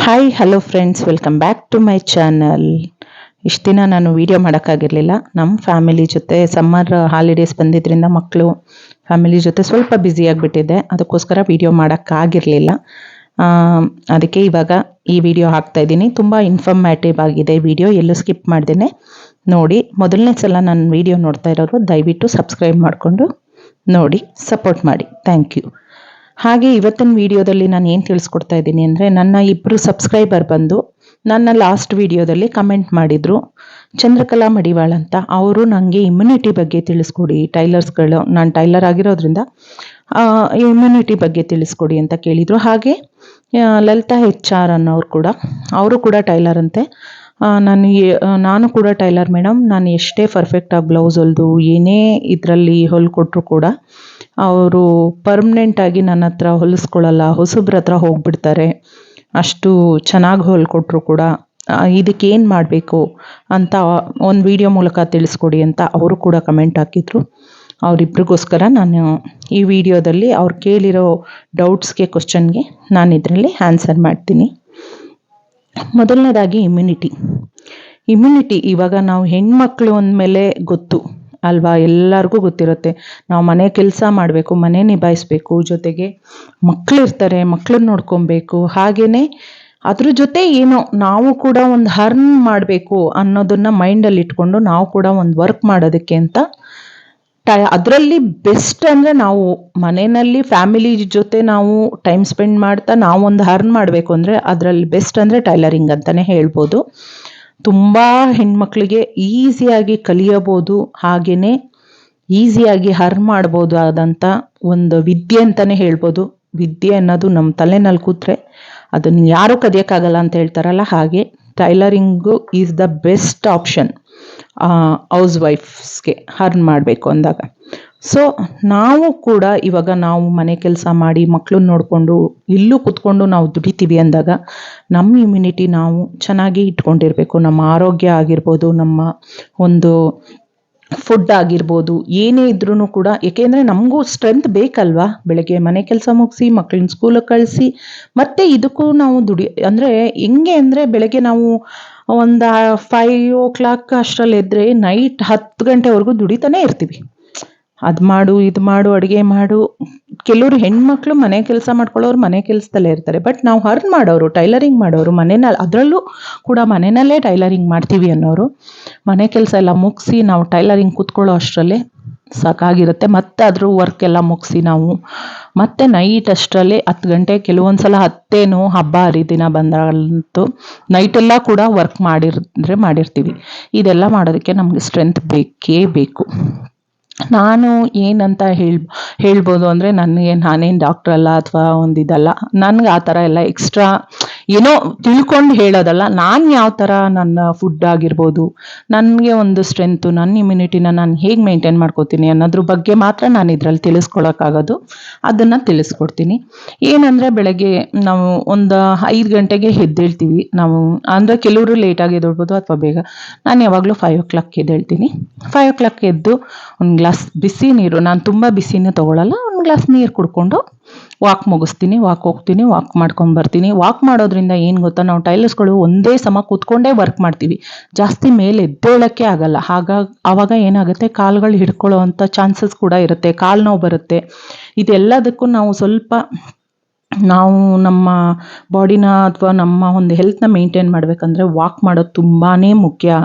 Hi hello friends, welcome back to my channel. ಇಷ್ಟು ದಿನ ನಾನು ವೀಡಿಯೋ ಮಾಡೋಕ್ಕಾಗಿರಲಿಲ್ಲ. ನಮ್ಮ ಫ್ಯಾಮಿಲಿ ಜೊತೆ ಸಮ್ಮರ್ ಹಾಲಿಡೇಸ್ ಬಂದಿದ್ದರಿಂದ ಮಕ್ಕಳು ಫ್ಯಾಮಿಲಿ ಜೊತೆ ಸ್ವಲ್ಪ ಬ್ಯುಸಿಯಾಗಿಬಿಟ್ಟಿದ್ದೆ. ಅದಕ್ಕೋಸ್ಕರ ವೀಡಿಯೋ ಮಾಡೋಕ್ಕಾಗಿರಲಿಲ್ಲ. ಅದಕ್ಕೆ ಇವಾಗ ಈ ವಿಡಿಯೋ ಹಾಕ್ತಾಯಿದ್ದೀನಿ. ತುಂಬ ಇನ್ಫಾರ್ಮೇಟಿವ್ ಆಗಿದೆ ವಿಡಿಯೋ, ಎಲ್ಲೂ ಸ್ಕಿಪ್ ಮಾಡ್ದೇನೆ ನೋಡಿ. ಮೊದಲನೇ ಸಲ ನನ್ನ ವೀಡಿಯೋ ನೋಡ್ತಾ ಇರೋರು ದಯವಿಟ್ಟು ಸಬ್ಸ್ಕ್ರೈಬ್ ಮಾಡಿಕೊಂಡು ನೋಡಿ, ಸಪೋರ್ಟ್ ಮಾಡಿ. Thank you. ಹಾಗೆ ಇವತ್ತಿನ ವಿಡಿಯೋದಲ್ಲಿ ನಾನು ಏನು ತಿಳಿಸ್ಕೊಡ್ತಾ ಇದ್ದೀನಿ ಅಂದರೆ, ನನ್ನ ಇಬ್ಬರು ಸಬ್ಸ್ಕ್ರೈಬರ್ ಬಂದು ನನ್ನ ಲಾಸ್ಟ್ ವಿಡಿಯೋದಲ್ಲಿ ಕಮೆಂಟ್ ಮಾಡಿದರು. ಚಂದ್ರಕಲಾ ಮಡಿವಾಳ್ ಅಂತ. ಅವರು ನನಗೆ ಇಮ್ಯುನಿಟಿ ಬಗ್ಗೆ ತಿಳಿಸ್ಕೊಡಿ, ಟೈಲರ್ಸ್ಗಳು, ನಾನು ಟೈಲರ್ ಆಗಿರೋದ್ರಿಂದ ಇಮ್ಯುನಿಟಿ ಬಗ್ಗೆ ತಿಳಿಸ್ಕೊಡಿ ಅಂತ ಕೇಳಿದರು. ಹಾಗೆ ಲಲಿತಾ HR ಅನ್ನೋರು ಕೂಡ, ಅವರು ಕೂಡ ಟೈಲರ್ ಅಂತೆ. ನಾನು ಕೂಡ ಟೈಲರ್ ಮೇಡಮ್, ನಾನು ಎಷ್ಟೇ ಪರ್ಫೆಕ್ಟಾಗಿ ಬ್ಲೌಸ್ ಹೊಲಿದು ಏನೇ ಇದರಲ್ಲಿ ಹೊಲ್ಕೊಟ್ರು ಕೂಡ ಅವರು ಪರ್ಮನೆಂಟಾಗಿ ನನ್ನ ಹತ್ರ ಹೊಲಿಸ್ಕೊಳ್ಳಲ್ಲ, ಹೊಸಬ್ರ ಹತ್ರ ಹೋಗ್ಬಿಡ್ತಾರೆ. ಅಷ್ಟು ಚೆನ್ನಾಗಿ ಹೊಲ್ಕೊಟ್ರು ಕೂಡ ಇದಕ್ಕೇನು ಮಾಡಬೇಕು ಅಂತ ಒಂದು ವಿಡಿಯೋ ಮೂಲಕ ತಿಳಿಸ್ಕೊಡಿ ಅಂತ ಅವರು ಕೂಡ ಕಮೆಂಟ್ ಹಾಕಿದರು. ಅವರಿಬ್ರಿಗೋಸ್ಕರ ನಾನು ಈ ವಿಡಿಯೋದಲ್ಲಿ ಅವ್ರು ಕೇಳಿರೋ ಡೌಟ್ಸ್ಗೆ, ಕ್ವಶನ್ಗೆ ನಾನು ಇದರಲ್ಲಿ ಆನ್ಸರ್ ಮಾಡ್ತೀನಿ. ಮೊದಲನೇದಾಗಿ ಇಮ್ಯುನಿಟಿ ಇವಾಗ ನಾವು ಹೆಣ್ಮಕ್ಳು ಅಂದಮೇಲೆ ಗೊತ್ತು ಅಲ್ವಾ, ಎಲ್ಲರಿಗೂ ಗೊತ್ತಿರುತ್ತೆ. ನಾವು ಮನೆ ಕೆಲಸ ಮಾಡಬೇಕು, ಮನೆ ನಿಭಾಯಿಸ್ಬೇಕು, ಜೊತೆಗೆ ಮಕ್ಕಳಿರ್ತಾರೆ, ಮಕ್ಕಳನ್ನ ನೋಡ್ಕೊಬೇಕು. ಹಾಗೆಯೇ ಅದ್ರ ಜೊತೆ ಏನೋ ನಾವು ಕೂಡ ಒಂದು ಅರ್ನ್ ಮಾಡಬೇಕು ಅನ್ನೋದನ್ನು ಮೈಂಡಲ್ಲಿ ಇಟ್ಕೊಂಡು ನಾವು ಕೂಡ ಒಂದು ವರ್ಕ್ ಮಾಡೋದಕ್ಕೆ ಅಂತ ಅದರಲ್ಲಿ ಬೆಸ್ಟ್ ಅಂದರೆ ನಾವು ಮನೆಯಲ್ಲಿ ಫ್ಯಾಮಿಲಿ ಜೊತೆ ನಾವು ಟೈಮ್ ಸ್ಪೆಂಡ್ ಮಾಡ್ತಾ ನಾವು ಒಂದು ಅರ್ನ್ ಮಾಡಬೇಕು ಅಂದರೆ ಅದರಲ್ಲಿ ಬೆಸ್ಟ್ ಅಂದರೆ ಟೈಲರಿಂಗ್ ಅಂತಲೇ ಹೇಳ್ಬೋದು. ತುಂಬ ಹೆಣ್ಮಕ್ಳಿಗೆ ಈಸಿಯಾಗಿ ಕಲಿಯಬೋದು, ಹಾಗೆಯೇ ಈಸಿಯಾಗಿ ಅರ್ನ್ ಮಾಡ್ಬೋದು ಆದಂಥ ಒಂದು ವಿದ್ಯೆ ಅಂತಲೇ ಹೇಳ್ಬೋದು. ವಿದ್ಯೆ ಅನ್ನೋದು ನಮ್ಮ ತಲೆನಲ್ಲಿ ಕೂತ್ರೆ ಅದನ್ನು ಯಾರೂ ಕದಿಯೋಕ್ಕಾಗಲ್ಲ ಅಂತ ಹೇಳ್ತಾರಲ್ಲ, ಹಾಗೆ tailoring is the best option house ವೈಫ್ಸ್ಗೆ ಅರ್ನ್ ಮಾಡಬೇಕು ಅಂದಾಗ. ಸೊ ನಾವು ಕೂಡ ಇವಾಗ ನಾವು ಮನೆ ಕೆಲಸ ಮಾಡಿ ಮಕ್ಕಳನ್ನ ನೋಡಿಕೊಂಡು ಇಲ್ಲೂ ಕೂತ್ಕೊಂಡು ನಾವು ದುಡಿತೀವಿ ಅಂದಾಗ ನಮ್ಮ ಇಮ್ಯುನಿಟಿ ನಾವು ಚೆನ್ನಾಗಿ ಇಟ್ಕೊಂಡಿರಬೇಕು. ನಮ್ಮ ಆರೋಗ್ಯ ಆಗಿರ್ಬೋದು, ನಮ್ಮ ಒಂದು ಫುಡ್ ಆಗಿರ್ಬೋದು, ಏನೇ ಇದ್ರೂ ಕೂಡ. ಏಕೆಂದರೆ ನಮಗೂ ಸ್ಟ್ರೆಂತ್ ಬೇಕಲ್ವಾ. ಬೆಳಗ್ಗೆ ಮನೆ ಕೆಲಸ ಮುಗಿಸಿ ಮಕ್ಕಳನ್ನ ಸ್ಕೂಲಿಗೆ ಕಳಿಸಿ ಮತ್ತೆ ಇದಕ್ಕೂ ನಾವು ಅಂದರೆ ಹೆಂಗೆ ಅಂದರೆ, ಬೆಳಗ್ಗೆ ನಾವು ಒಂದು 5 o'clock ಅಷ್ಟರಲ್ಲಿ ಎದ್ದರೆ ನೈಟ್ 10 ಗಂಟೆವರೆಗೂ ದುಡಿತಾನೇ ಇರ್ತೀವಿ. ಅದು ಮಾಡು, ಇದು ಮಾಡು, ಅಡುಗೆ ಮಾಡು. ಕೆಲವರು ಹೆಣ್ಮಕ್ಳು ಮನೆ ಕೆಲಸ ಮಾಡ್ಕೊಳ್ಳೋರು ಮನೆ ಕೆಲಸದಲ್ಲೇ ಇರ್ತಾರೆ. ಬಟ್ ನಾವು ಅರ್ನ್ ಮಾಡೋರು, ಟೈಲರಿಂಗ್ ಮಾಡೋರು, ಮನೆಯಲ್ಲಿ ಅದರಲ್ಲೂ ಕೂಡ ಮನೆಯಲ್ಲೇ ಟೈಲರಿಂಗ್ ಮಾಡ್ತೀವಿ ಅನ್ನೋರು ಮನೆ ಕೆಲಸ ಎಲ್ಲ ಮುಗಿಸಿ ನಾವು ಟೈಲರಿಂಗ್ ಕೂತ್ಕೊಳ್ಳೋ ಅಷ್ಟರಲ್ಲೇ ಸಾಕಾಗಿರುತ್ತೆ. ಮತ್ತೆ ಅದ್ರ ವರ್ಕ್ ಎಲ್ಲ ಮುಗಿಸಿ ನಾವು ಮತ್ತೆ ನೈಟ್ ಅಷ್ಟರಲ್ಲೇ 10 ಗಂಟೆ, ಕೆಲವೊಂದು ಸಲ 10 ಹಬ್ಬ ಹರಿದಿನ ಬಂದಾಗಂತೂ ನೈಟೆಲ್ಲ ಕೂಡ ವರ್ಕ್ ಮಾಡಿರ್ತೀವಿ. ಇದೆಲ್ಲ ಮಾಡೋದಕ್ಕೆ ನಮಗೆ ಸ್ಟ್ರೆಂತ್ ಬೇಕೇ ಬೇಕು. ನಾನು ಏನಂತ ಹೇಳ್ಬೋದು ಅಂದರೆ, ನಾನೇನು ಡಾಕ್ಟ್ರ್ ಅಲ್ಲ ಅಥವಾ ಒಂದಿದಲ್ಲ. ನನಗೆ ಆ ಥರ ಎಲ್ಲ ಎಕ್ಸ್ಟ್ರಾ ಏನೋ ತಿಳ್ಕೊಂಡು ಹೇಳೋದಲ್ಲ. ನಾನು ಯಾವ ಥರ ನನ್ನ ಫುಡ್ ಆಗಿರ್ಬೋದು, ನನಗೆ ಒಂದು ಸ್ಟ್ರೆಂತು, ನನ್ನ ಇಮ್ಯುನಿಟಿನ ನಾನು ಹೇಗೆ ಮೇಂಟೈನ್ ಮಾಡ್ಕೋತೀನಿ ಅನ್ನೋದ್ರ ಬಗ್ಗೆ ಮಾತ್ರ ನಾನು ಇದರಲ್ಲಿ ತಿಳಿಸ್ಕೊಳಕ್ಕಾಗೋದು. ಅದನ್ನು ತಿಳಿಸ್ಕೊಡ್ತೀನಿ. ಏನಂದರೆ, ಬೆಳಗ್ಗೆ ನಾವು ಒಂದು 5 ಗಂಟೆಗೆ ಎದ್ದೇಳ್ತೀವಿ ನಾವು. ಅಂದರೆ ಕೆಲವರು ಲೇಟಾಗಿ ಎದ್ದೇಳ್ಬೋದು ಅಥವಾ ಬೇಗ. ನಾನು ಯಾವಾಗಲೂ 5 o'clock ಎದ್ದೇಳ್ತೀನಿ. 5 o'clock ಎದ್ದು ಒಂದು ಗ್ಲಾಸ್ ಬಿಸಿ ನೀರು, ನಾನು ತುಂಬ ಬಿಸಿನೂ ತೊಗೊಳ್ಳಲ್ಲ, ಒಂದು ಗ್ಲಾಸ್ ನೀರು ಕುಡ್ಕೊಂಡು ವಾಕ್ ಮುಗಿಸ್ತೀನಿ. ಹೋಗ್ತೀನಿ, ವಾಕ್ ಮಾಡ್ಕೊಂಬರ್ತೀನಿ. ವಾಕ್ ಮಾಡೋದ್ರಿಂದ ಏನು ಗೊತ್ತಾ, ನಾವು ಟೈಲರ್ಸ್ಗಳು ಒಂದೇ ಸಮ ಕೂತ್ಕೊಂಡೇ ವರ್ಕ್ ಮಾಡ್ತೀವಿ, ಜಾಸ್ತಿ ಮೇಲೆ ಎದ್ದೇಳೋಕ್ಕೆ ಆಗಲ್ಲ. ಆವಾಗ ಏನಾಗುತ್ತೆ, ಕಾಲುಗಳು ಹಿಡ್ಕೊಳ್ಳೋ ಅಂಥ ಚಾನ್ಸಸ್ ಕೂಡ ಇರುತ್ತೆ, ಕಾಲು ನೋವು ಬರುತ್ತೆ. ಇದೆಲ್ಲದಕ್ಕೂ ನಾವು ನಮ್ಮ ಬಾಡಿನ ಅಥವಾ ನಮ್ಮ ಒಂದು ಹೆಲ್ತ್ನ ಮೇಂಟೈನ್ ಮಾಡಬೇಕಂದ್ರೆ ವಾಕ್ ಮಾಡೋದು ತುಂಬಾ ಮುಖ್ಯ.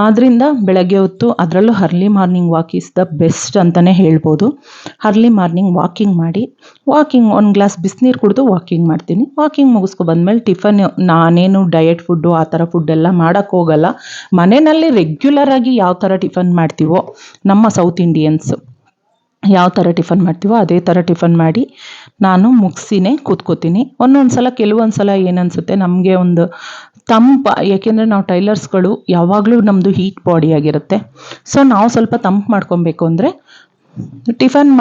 ಆದ್ದರಿಂದ ಬೆಳಗ್ಗೆ ಹೊತ್ತು, ಅದರಲ್ಲೂ early morning walk is the best ಅಂತಲೇ ಹೇಳ್ಬೋದು. ಅರ್ಲಿ ಮಾರ್ನಿಂಗ್ ಒಂದು ಗ್ಲಾಸ್ ಬಿಸಿನೀರು ಕುಡಿದು ವಾಕಿಂಗ್ ಮಾಡ್ತೀನಿ. ವಾಕಿಂಗ್ ಮುಗಿಸ್ಕೊಬಂದ್ಮೇಲೆ ಟಿಫನ್, ನಾನೇನು ಡಯಟ್ ಫುಡ್ಡು ಆ ಥರ ಫುಡ್ಡೆಲ್ಲ ಮಾಡೋಕ್ಕೆ ಹೋಗಲ್ಲ. ಮನೆಯಲ್ಲಿ ರೆಗ್ಯುಲರಾಗಿ ಯಾವ ಥರ ಟಿಫನ್ ಮಾಡ್ತೀವೋ, ನಮ್ಮ ಸೌತ್ ಇಂಡಿಯನ್ಸ್ ಯಾವ ಥರ ಟಿಫನ್ ಮಾಡ್ತೀವೋ ಅದೇ ಥರ ಟಿಫನ್ ಮಾಡಿ ನಾನು ಮುಗಿಸಿನೇ ಕೂತ್ಕೋತೀನಿ. ಕೆಲವೊಂದು ಸಲ ಏನನ್ಸುತ್ತೆ, ನಮಗೆ ಒಂದು ಏಕೆಂದರೆ ನಾವು ಟೈಲರ್ಸ್ಗಳು ಯಾವಾಗಲೂ ನಮ್ಮದು ಹೀಟ್ ಬಾಡಿ ಆಗಿರುತ್ತೆ. ಸೊ ನಾವು ಸ್ವಲ್ಪ ತಂಪು ಮಾಡ್ಕೊಬೇಕು ಅಂದರೆ ಟಿಫನ್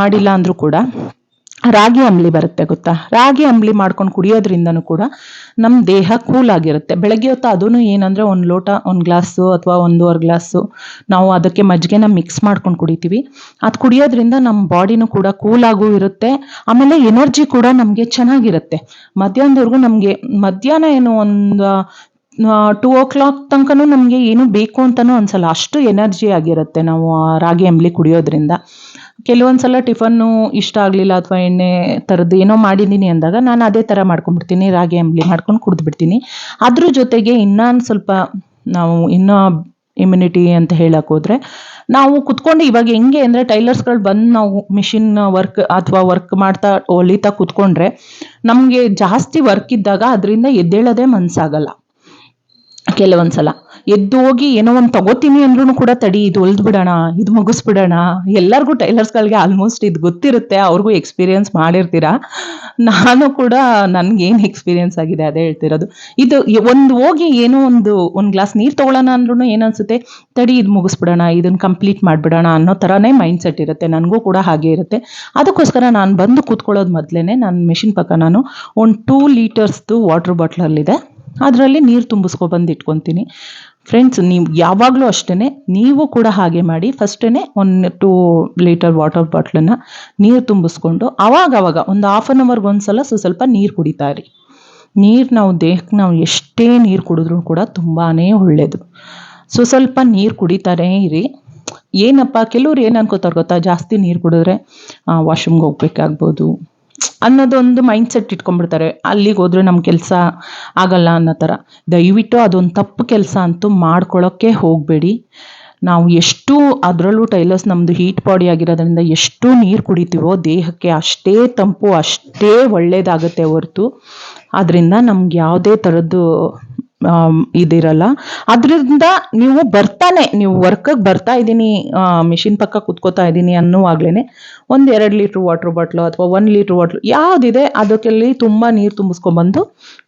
ಮಾಡಿಲ್ಲ ಅಂದರೂ ಕೂಡ ರಾಗಿ ಅಂಬ್ಲಿ ಬರುತ್ತೆ ಗೊತ್ತಾ, ರಾಗಿ ಅಂಬ್ಲಿ ಮಾಡ್ಕೊಂಡು ಕುಡಿಯೋದ್ರಿಂದನೂ ಕೂಡ ನಮ್ಮ ದೇಹ ಕೂಲ್ ಆಗಿರುತ್ತೆ. ಬೆಳಗ್ಗೆ ಹೊತ್ತು ಅದೂ ಏನಂದರೆ ಒಂದು ಲೋಟ, ಒಂದು ಗ್ಲಾಸು ಅಥವಾ 1.5 ಗ್ಲಾಸು ನಾವು ಅದಕ್ಕೆ ಮಜ್ಜಿಗೆನ ಮಿಕ್ಸ್ ಮಾಡ್ಕೊಂಡು ಕುಡಿತೀವಿ. ಅದು ಕುಡಿಯೋದ್ರಿಂದ ನಮ್ಮ ಬಾಡಿನೂ ಕೂಡ ಕೂಲಾಗೂ ಇರುತ್ತೆ. ಆಮೇಲೆ ಎನರ್ಜಿ ಕೂಡ ನಮಗೆ ಚೆನ್ನಾಗಿರುತ್ತೆ. ಮಧ್ಯಾಹ್ನದವರೆಗೂ ನಮಗೆ ಮಧ್ಯಾಹ್ನ ಏನು ಒಂದು 2 o'clock ತನಕನೂ ನಮಗೆ ಏನು ಬೇಕು ಅಂತಲೂ ಅನ್ಸಲ್ಲ, ಅಷ್ಟು ಎನರ್ಜಿ ಆಗಿರುತ್ತೆ ನಾವು ಆ ರಾಗಿ ಅಂಬ್ಲಿ ಕುಡಿಯೋದ್ರಿಂದ. ಕೆಲವೊಂದ್ಸಲ ಟಿಫನ್ನು ಇಷ್ಟ ಆಗಲಿಲ್ಲ ಅಥವಾ ಎಣ್ಣೆ ಥರದ್ದು ಏನೋ ಮಾಡಿದ್ದೀನಿ ಅಂದಾಗ ನಾನು ಅದೇ ಥರ ಮಾಡ್ಕೊಂಡ್ಬಿಡ್ತೀನಿ, ರಾಗಿ ಅಂಬ್ಲಿ ಮಾಡ್ಕೊಂಡು ಕುಡಿದ್ಬಿಡ್ತೀನಿ. ಅದ್ರ ಜೊತೆಗೆ ಇನ್ನೊಂದು ಸ್ವಲ್ಪ ನಾವು ಇನ್ನೂ ಇಮ್ಯುನಿಟಿ ಅಂತ ಹೇಳಕ್ಕೆ ಹೋದರೆ, ನಾವು ಕುತ್ಕೊಂಡು ಇವಾಗ ಹೆಂಗೆ ಅಂದರೆ ಟೈಲರ್ಸ್ಗಳು ಬಂದು ನಾವು ಮಿಷಿನ್ ವರ್ಕ್ ಮಾಡ್ತಾ ಹೊಲಿತಾ ಕುತ್ಕೊಂಡ್ರೆ ನಮಗೆ ಜಾಸ್ತಿ ವರ್ಕ್ ಇದ್ದಾಗ ಅದರಿಂದ ಎದ್ದೇಳೋದೇ ಮನಸ್ಸಾಗಲ್ಲ. ಕೆಲವೊಂದ್ಸಲ ಎದ್ದು ಹೋಗಿ ಏನೋ ಒಂದು ತಗೋತೀನಿ ಅಂದ್ರೂ ಕೂಡ ತಡಿ, ಇದು ಹೊಲ್ದ್ಬಿಡೋಣ, ಇದು ಮುಗಿಸ್ಬಿಡೋಣ. ಎಲ್ಲರಿಗೂ ಟೈಲರ್ಸ್ಗಳಿಗೆ ಆಲ್ಮೋಸ್ಟ್ ಇದು ಗೊತ್ತಿರುತ್ತೆ, ಅವ್ರಿಗೂ ಎಕ್ಸ್ಪೀರಿಯನ್ಸ್ ಮಾಡಿರ್ತೀರ. ನಾನು ಕೂಡ ನನಗೇನು ಎಕ್ಸ್ಪೀರಿಯನ್ಸ್ ಆಗಿದೆ ಅದೇ ಹೇಳ್ತಿರೋದು. ಇದು ಹೋಗಿ ಏನೋ ಒಂದು ಗ್ಲಾಸ್ ನೀರು ತೊಗೊಳ್ಳೋಣ ಅಂದ್ರೂ ಏನನ್ಸುತ್ತೆ, ತಡಿ ಇದು ಮುಗಿಸ್ಬಿಡೋಣ, ಇದನ್ನು ಕಂಪ್ಲೀಟ್ ಮಾಡಿಬಿಡೋಣ ಅನ್ನೋ ಥರನೇ ಮೈಂಡ್ ಸೆಟ್ ಇರುತ್ತೆ. ನನಗೂ ಕೂಡ ಹಾಗೆ ಇರುತ್ತೆ. ಅದಕ್ಕೋಸ್ಕರ ನಾನು ಬಂದು ಕೂತ್ಕೊಳ್ಳೋದು ಮೊದಲೇ ನನ್ನ ಮಿಷಿನ್ ಪಕ್ಕ ನಾನು ಒಂದು 2 ಲೀಟರ್ಸ್ದು ವಾಟ್ರ್ ಬಾಟ್ಲಲ್ಲಿದೆ, ಅದರಲ್ಲಿ ನೀರು ತುಂಬಿಸ್ಕೊಬಂದು ಇಟ್ಕೊತೀನಿ. ಫ್ರೆಂಡ್ಸ್, ನೀವು ಯಾವಾಗಲೂ ಅಷ್ಟೇ, ನೀವು ಕೂಡ ಹಾಗೆ ಮಾಡಿ. ಫಸ್ಟೇ ಒಂದು 2 ಲೀಟರ್ ವಾಟರ್ ಬಾಟ್ಲನ್ನು ನೀರು ತುಂಬಿಸ್ಕೊಂಡು ಆವಾಗವಾಗ ಒಂದು 1/2 hourಗೆ ಒಂದ್ಸಲ ಸ್ವಲ್ಪ ನೀರು ಕುಡಿತಾ ಇರಿ. ನಾವು ದೇಹಕ್ಕೆ ನಾವು ಎಷ್ಟೇ ನೀರು ಕುಡಿದ್ರೂ ಕೂಡ ತುಂಬಾ ಒಳ್ಳೆಯದು. ಸ್ವಲ್ಪ ನೀರು ಕುಡಿತಾರೇ ಇರಿ. ಏನಪ್ಪ, ಕೆಲವ್ರು ಏನು ಅನ್ಕೋತಾರೆ ಗೊತ್ತಾ, ಜಾಸ್ತಿ ನೀರು ಕುಡಿದ್ರೆ ವಾಶ್ರೂಮ್ಗೆ ಹೋಗ್ಬೇಕಾಗ್ಬೋದು ಅನ್ನೋದೊಂದು ಮೈಂಡ್ ಸೆಟ್ ಇಟ್ಕೊಂಡ್ಬಿಡ್ತಾರೆ. ಅಲ್ಲಿಗೆ ಹೋದ್ರೆ ನಮ್ಮ ಕೆಲಸ ಆಗಲ್ಲ ಅನ್ನೋ ಥರ. ದಯವಿಟ್ಟು ಅದೊಂದು ತಪ್ಪು ಕೆಲಸ ಅಂತೂ ಮಾಡ್ಕೊಳ್ಳೋಕ್ಕೆ ಹೋಗಬೇಡಿ. ನಾವು ಎಷ್ಟು, ಅದರಲ್ಲೂ ಟೈಲರ್ಸ್ ನಮ್ಮದು ಹೀಟ್ ಬಾಡಿ ಆಗಿರೋದ್ರಿಂದ ಎಷ್ಟು ನೀರು ಕುಡಿತೀವೋ ದೇಹಕ್ಕೆ ಅಷ್ಟೇ ತಂಪು, ಅಷ್ಟೇ ಒಳ್ಳೆಯದಾಗುತ್ತೆ ಹೊರತು ಅದರಿಂದ ನಮ್ಗೆ ಯಾವುದೇ ಥರದ್ದು ಇದಿರಲ್ಲ. ಅದರಿಂದ ನೀವು ವರ್ಕಿಗೆ ಬರ್ತಾ ಇದ್ದೀನಿ, ಮಿಷಿನ್ ಪಕ್ಕ ಕುತ್ಕೋತಾ ಇದ್ದೀನಿ ಅನ್ನುವಾಗ್ಲೇ 1-2 ಲೀಟ್ರ್ ವಾಟ್ರ್ ಬಾಟ್ಲು ಅಥವಾ 1 ಲೀಟ್ರ್ ವಾಟ್ರ್ ಯಾವುದಿದೆ ಅದಕ್ಕೆಲ್ಲಿ ತುಂಬ ನೀರು ತುಂಬಿಸ್ಕೊಂಬಂದು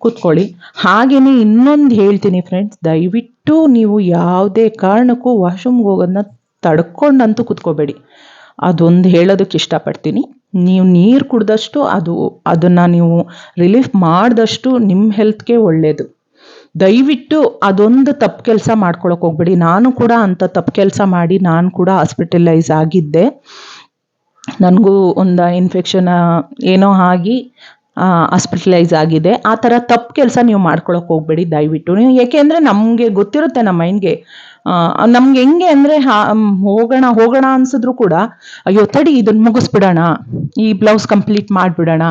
ಕೂತ್ಕೊಳ್ಳಿ. ಹಾಗೆಯೇ ಇನ್ನೊಂದು ಹೇಳ್ತೀನಿ ಫ್ರೆಂಡ್ಸ್, ದಯವಿಟ್ಟು ನೀವು ಯಾವುದೇ ಕಾರಣಕ್ಕೂ ವಾಶ್ರೂಮ್ಗೆ ಹೋಗೋದನ್ನ ತಡ್ಕೊಂಡಂತೂ ಕೂತ್ಕೋಬೇಡಿ. ಅದೊಂದು ಹೇಳೋದಕ್ಕೆ ಇಷ್ಟಪಡ್ತೀನಿ. ನೀವು ನೀರು ಕುಡಿದಷ್ಟು ಅದನ್ನು ನೀವು ರಿಲೀಫ್ ಮಾಡಿದಷ್ಟು ನಿಮ್ಮ ಹೆಲ್ತ್ಗೆ ಒಳ್ಳೆಯದು. ದಯವಿಟ್ಟು ಅದೊಂದು ತಪ್ಪು ಕೆಲಸ ಮಾಡ್ಕೊಳಕ್ಕೆ ಹೋಗ್ಬೇಡಿ. ನಾನು ಕೂಡ ಅಂಥ ತಪ್ಪು ಕೆಲಸ ಮಾಡಿ ನಾನು ಕೂಡ ಹಾಸ್ಪಿಟಲೈಸ್ ಆಗಿದ್ದೆ. ನನಗೂ ಒಂದು ಇನ್ಫೆಕ್ಷನ್ ಏನೋ ಆಗಿ ಹಾಸ್ಪಿಟಲೈಸ್ ಆಗಿದೆ. ಆ ಥರ ತಪ್ಪು ಕೆಲಸ ನೀವು ಮಾಡ್ಕೊಳಕ್ಕೆ ಹೋಗ್ಬೇಡಿ ದಯವಿಟ್ಟು. ನೀವು ಏಕೆಂದರೆ ನಮಗೆ ಗೊತ್ತಿರುತ್ತೆ, ನಮ್ಮ ಮೈಂಡ್ಗೆ ನಮ್ಗೆ ಹೆಂಗೆ ಅಂದರೆ ಹೋಗೋಣ ಅನ್ಸಿದ್ರು ಕೂಡ ಅಯ್ಯೋ ತಡಿ ಇದನ್ನು ಮುಗಿಸ್ಬಿಡೋಣ, ಈ ಬ್ಲೌಸ್ ಕಂಪ್ಲೀಟ್ ಮಾಡಿಬಿಡೋಣ,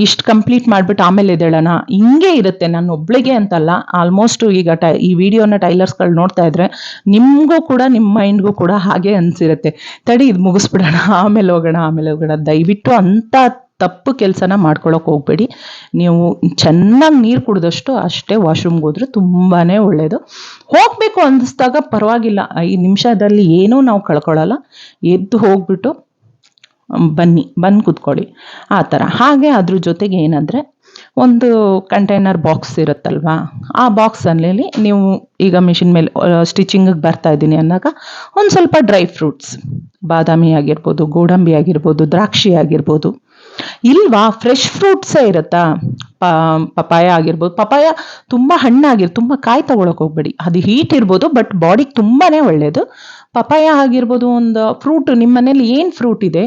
ಇಷ್ಟು ಕಂಪ್ಲೀಟ್ ಮಾಡಿಬಿಟ್ಟು ಆಮೇಲೆ ಎದ್ದೇಳೋಣ, ಹಿಂಗೆ ಇರುತ್ತೆ. ನಾನು ಒಬ್ಳಿಗೆ ಅಂತಲ್ಲ, ಆಲ್ಮೋಸ್ಟ್ ಈಗ ಈ ವಿಡಿಯೋನ ಟೈಲರ್ಸ್ಗಳು ನೋಡ್ತಾ ಇದ್ರೆ ನಿಮಗೂ ಕೂಡ ನಿಮ್ಮ ಮೈಂಡ್ಗೂ ಕೂಡ ಹಾಗೆ ಅನಿಸಿರುತ್ತೆ, ತಡಿ ಇದು ಮುಗಿಸ್ಬಿಡೋಣ ಆಮೇಲೆ ಹೋಗೋಣ. ದಯವಿಟ್ಟು ಅಂಥ ತಪ್ಪು ಕೆಲಸನ ಮಾಡ್ಕೊಳಕ್ಕೆ ಹೋಗ್ಬೇಡಿ. ನೀವು ಚೆನ್ನಾಗಿ ನೀರು ಕುಡಿದಷ್ಟು ಅಷ್ಟೇ ವಾಶ್ರೂಮ್ಗೆ ಹೋದ್ರೆ ತುಂಬಾ ಒಳ್ಳೆಯದು. ಹೋಗಬೇಕು ಅನ್ನಿಸ್ದಾಗ ಪರವಾಗಿಲ್ಲ, 5 ನಿಮಿಷದಲ್ಲಿ ಏನೂ ನಾವು ಕಳ್ಕೊಳ್ಳಲ್ಲ. ಎದ್ದು ಹೋಗ್ಬಿಟ್ಟು ಬಂದು ಕೂತ್ಕೊಳ್ಳಿ ಆ ಥರ. ಹಾಗೆ ಅದ್ರ ಜೊತೆಗೆ ಏನಂದರೆ, ಒಂದು ಕಂಟೈನರ್ ಬಾಕ್ಸ್ ಇರುತ್ತಲ್ವಾ, ಆ ಬಾಕ್ಸಲ್ಲಿ ನೀವು ಈಗ ಮಿಷಿನ್ ಮೇಲೆ ಸ್ಟಿಚಿಂಗಿಗೆ ಬರ್ತಾ ಇದ್ದೀನಿ ಅಂದಾಗ ಒಂದು ಸ್ವಲ್ಪ ಡ್ರೈ ಫ್ರೂಟ್ಸ್, ಬಾದಾಮಿ ಆಗಿರ್ಬೋದು, ಗೋಡಂಬಿ ಆಗಿರ್ಬೋದು, ದ್ರಾಕ್ಷಿ ಆಗಿರ್ಬೋದು, ಇಲ್ವಾ ಫ್ರೆಶ್ ಫ್ರೂಟ್ಸೇ ಇರುತ್ತಾ, ಪಪಾಯ ಆಗಿರ್ಬೋದು. ಪಪಾಯ ತುಂಬ ತುಂಬ ಕಾಯಿ ತಗೊಳಕ್ಕೆ ಹೋಗ್ಬೇಡಿ, ಅದು ಹೀಟ್ ಇರ್ಬೋದು ಬಟ್ ಬಾಡಿಗೆ ತುಂಬಾ ಒಳ್ಳೆಯದು. ಪಪಾಯ ಆಗಿರ್ಬೋದು, ಒಂದು ಫ್ರೂಟ್ ನಿಮ್ಮ ಮನೇಲಿ ಏನು ಫ್ರೂಟ್ ಇದೆ,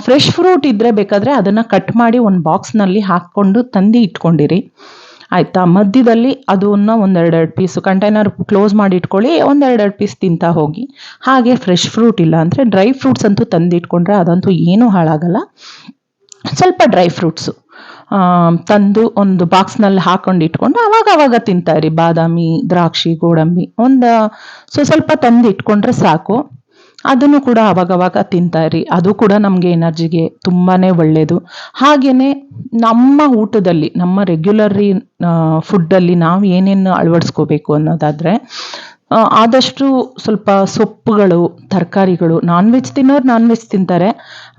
ಫ್ರೆಶ್ ಫ್ರೂಟ್ ಇದ್ದರೆ ಬೇಕಾದರೆ ಅದನ್ನು ಕಟ್ ಮಾಡಿ ಒಂದು ಬಾಕ್ಸ್ನಲ್ಲಿ ಹಾಕ್ಕೊಂಡು ತಂದು ಇಟ್ಕೊಂಡಿರಿ ಆಯಿತಾ. ಮಧ್ಯದಲ್ಲಿ ಅದನ್ನು 1-2 ಪೀಸು ಕಂಟೈನರ್ ಕ್ಲೋಸ್ ಮಾಡಿ ಇಟ್ಕೊಳ್ಳಿ, 1-2 ಪೀಸ್ ತಿಂತಾ ಹೋಗಿ. ಹಾಗೆ ಫ್ರೆಶ್ ಫ್ರೂಟ್ ಇಲ್ಲ ಅಂದರೆ ಡ್ರೈ ಫ್ರೂಟ್ಸ್ ಅಂತೂ ತಂದು ಇಟ್ಕೊಂಡ್ರೆ ಅದಂತೂ ಏನೂ ಹಾಳಾಗಲ್ಲ. ಸ್ವಲ್ಪ ಡ್ರೈ ಫ್ರೂಟ್ಸು ತಂದು ಒಂದು ಬಾಕ್ಸ್ನಲ್ಲಿ ಹಾಕೊಂಡು ಇಟ್ಕೊಂಡು ಆವಾಗ ತಿಂತಾ ಇರಿ. ಬಾದಾಮಿ, ದ್ರಾಕ್ಷಿ, ಗೋಡಂಬಿ ಸ್ವಲ್ಪ ತಂದು ಇಟ್ಕೊಂಡ್ರೆ ಸಾಕು. ಅದನ್ನು ಕೂಡ ಆವಾಗವಾಗ ತಿಂತಾ ಇರಿ. ಅದು ಕೂಡ ನಮಗೆ ಎನರ್ಜಿಗೆ ತುಂಬಾ ಒಳ್ಳೆಯದು. ಹಾಗೆಯೇ ನಮ್ಮ ಊಟದಲ್ಲಿ, ನಮ್ಮ ರೆಗ್ಯುಲರಿ ಫುಡ್ಡಲ್ಲಿ ನಾವು ಏನೇನು ಅಳವಡಿಸ್ಕೋಬೇಕು ಅನ್ನೋದಾದರೆ, ಆದಷ್ಟು ಸ್ವಲ್ಪ ಸೊಪ್ಪುಗಳು, ತರಕಾರಿಗಳು. ನಾನ್ ವೆಜ್ ತಿನ್ನೋರು ನಾನ್ ವೆಜ್ ತಿಂತಾರೆ,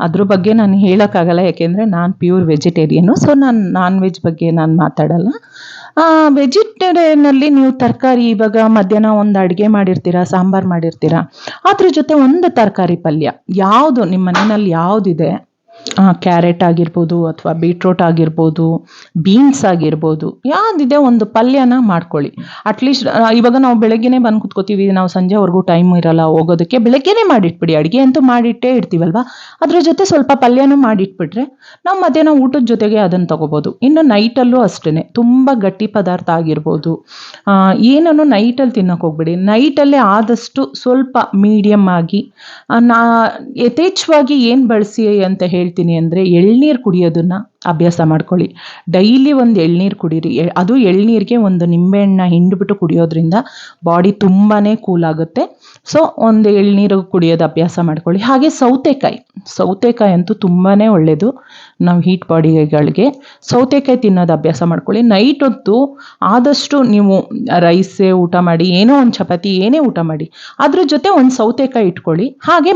ಅದ್ರ ಬಗ್ಗೆ ನಾನು ಹೇಳೋಕ್ಕಾಗಲ್ಲ, ಯಾಕೆಂದರೆ ನಾನು ಪ್ಯೂರ್ ವೆಜಿಟೇರಿಯನ್ನು. ಸೊ ನಾನು ನಾನ್ ವೆಜ್ ಬಗ್ಗೆ ನಾನು ಮಾತಾಡಲ್ಲ. ವೆಜಿಟೇರಿಯನ್ನಲ್ಲಿ ನೀವು ತರಕಾರಿ, ಇವಾಗ ಮಧ್ಯಾಹ್ನ ಒಂದು ಅಡುಗೆ ಮಾಡಿರ್ತೀರಾ, ಸಾಂಬಾರು ಮಾಡಿರ್ತೀರಾ, ಅದ್ರ ಜೊತೆ ಒಂದು ತರಕಾರಿ ಪಲ್ಯ, ಯಾವುದು ನಿಮ್ಮ ಮನೆಯಲ್ಲಿ ಯಾವುದಿದೆ ಕ್ಯಾರೆಟ್ ಆಗಿರ್ಬೋದು ಅಥವಾ ಬೀಟ್ರೋಟ್ ಆಗಿರ್ಬೋದು, ಬೀನ್ಸ್ ಆಗಿರ್ಬೋದು, ಯಾವುದಿದೆ ಒಂದು ಪಲ್ಯನ ಮಾಡ್ಕೊಳ್ಳಿ. ಅಟ್ಲೀಸ್ಟ್ ಇವಾಗ ನಾವು ಬೆಳಗ್ಗೆನೇ ಬಂದು ಕುತ್ಕೋತೀವಿ, ನಾವು ಸಂಜೆವರೆಗೂ ಟೈಮ್ ಇರಲ್ಲ ಹೋಗೋದಕ್ಕೆ, ಬೆಳಗ್ಗೆನೇ ಮಾಡಿಟ್ಬಿಡಿ. ಅಡುಗೆ ಅಂತೂ ಮಾಡಿಟ್ಟೇ ಇರ್ತೀವಲ್ವ, ಅದ್ರ ಜೊತೆ ಸ್ವಲ್ಪ ಪಲ್ಯನೂ ಮಾಡಿಟ್ಬಿಟ್ರೆ ನಾವು ಮಧ್ಯಾಹ್ನ ಊಟದ ಜೊತೆಗೆ ಅದನ್ನು ತಗೋಬೋದು. ಇನ್ನು ನೈಟಲ್ಲೂ ಅಷ್ಟೇ, ತುಂಬ ಗಟ್ಟಿ ಪದಾರ್ಥ ಆಗಿರ್ಬೋದು ಏನನ್ನು ನೈಟಲ್ಲಿ ತಿನ್ನೋಕೆ ಹೋಗ್ಬೇಡಿ. ನೈಟಲ್ಲೇ ಆದಷ್ಟು ಸ್ವಲ್ಪ ಮೀಡಿಯಮ್ ಆಗಿ ನಾ ಯಥೇಚ್ಛವಾಗಿ ಏನು ಬಳಸಿ ಅಂತ ಹೇಳ್ತೀನಿ ಅಂದರೆ, ಎಳ್ನೀರು ಕುಡಿಯೋದನ್ನು ಅಭ್ಯಾಸ ಮಾಡ್ಕೊಳ್ಳಿ. ಡೈಲಿ ಒಂದು ಎಳ್ನೀರು ಕುಡೀರಿ. ಅದು ಎಳ್ನೀರಿಗೆ ಒಂದು ನಿಂಬೆಹಣ್ಣ ಹಿಂಡ್ಬಿಟ್ಟು ಕುಡಿಯೋದ್ರಿಂದ ಬಾಡಿ ತುಂಬಾ ಕೂಲ್ ಆಗುತ್ತೆ. ಸೊ ಒಂದು ಎಳ್ನೀರು ಕುಡಿಯೋದು ಅಭ್ಯಾಸ ಮಾಡ್ಕೊಳ್ಳಿ. ಹಾಗೆ ಸೌತೆಕಾಯಿ ಅಂತೂ ತುಂಬಾ ಒಳ್ಳೆಯದು ನಾವು ಹೀಟ್ ಬಾಡಿಗಳಿಗೆ. ಸೌತೆಕಾಯಿ ತಿನ್ನೋದು ಅಭ್ಯಾಸ ಮಾಡ್ಕೊಳ್ಳಿ. ನೈಟ್ ಹೊತ್ತು ಆದಷ್ಟು ನೀವು ರೈಸೇ ಊಟ ಮಾಡಿ, ಏನೋ ಒಂದು ಚಪಾತಿ ಏನೇ ಊಟ ಮಾಡಿ, ಅದ್ರ ಜೊತೆ ಒಂದು ಸೌತೆಕಾಯಿ ಇಟ್ಕೊಳ್ಳಿ. ಹಾಗೆ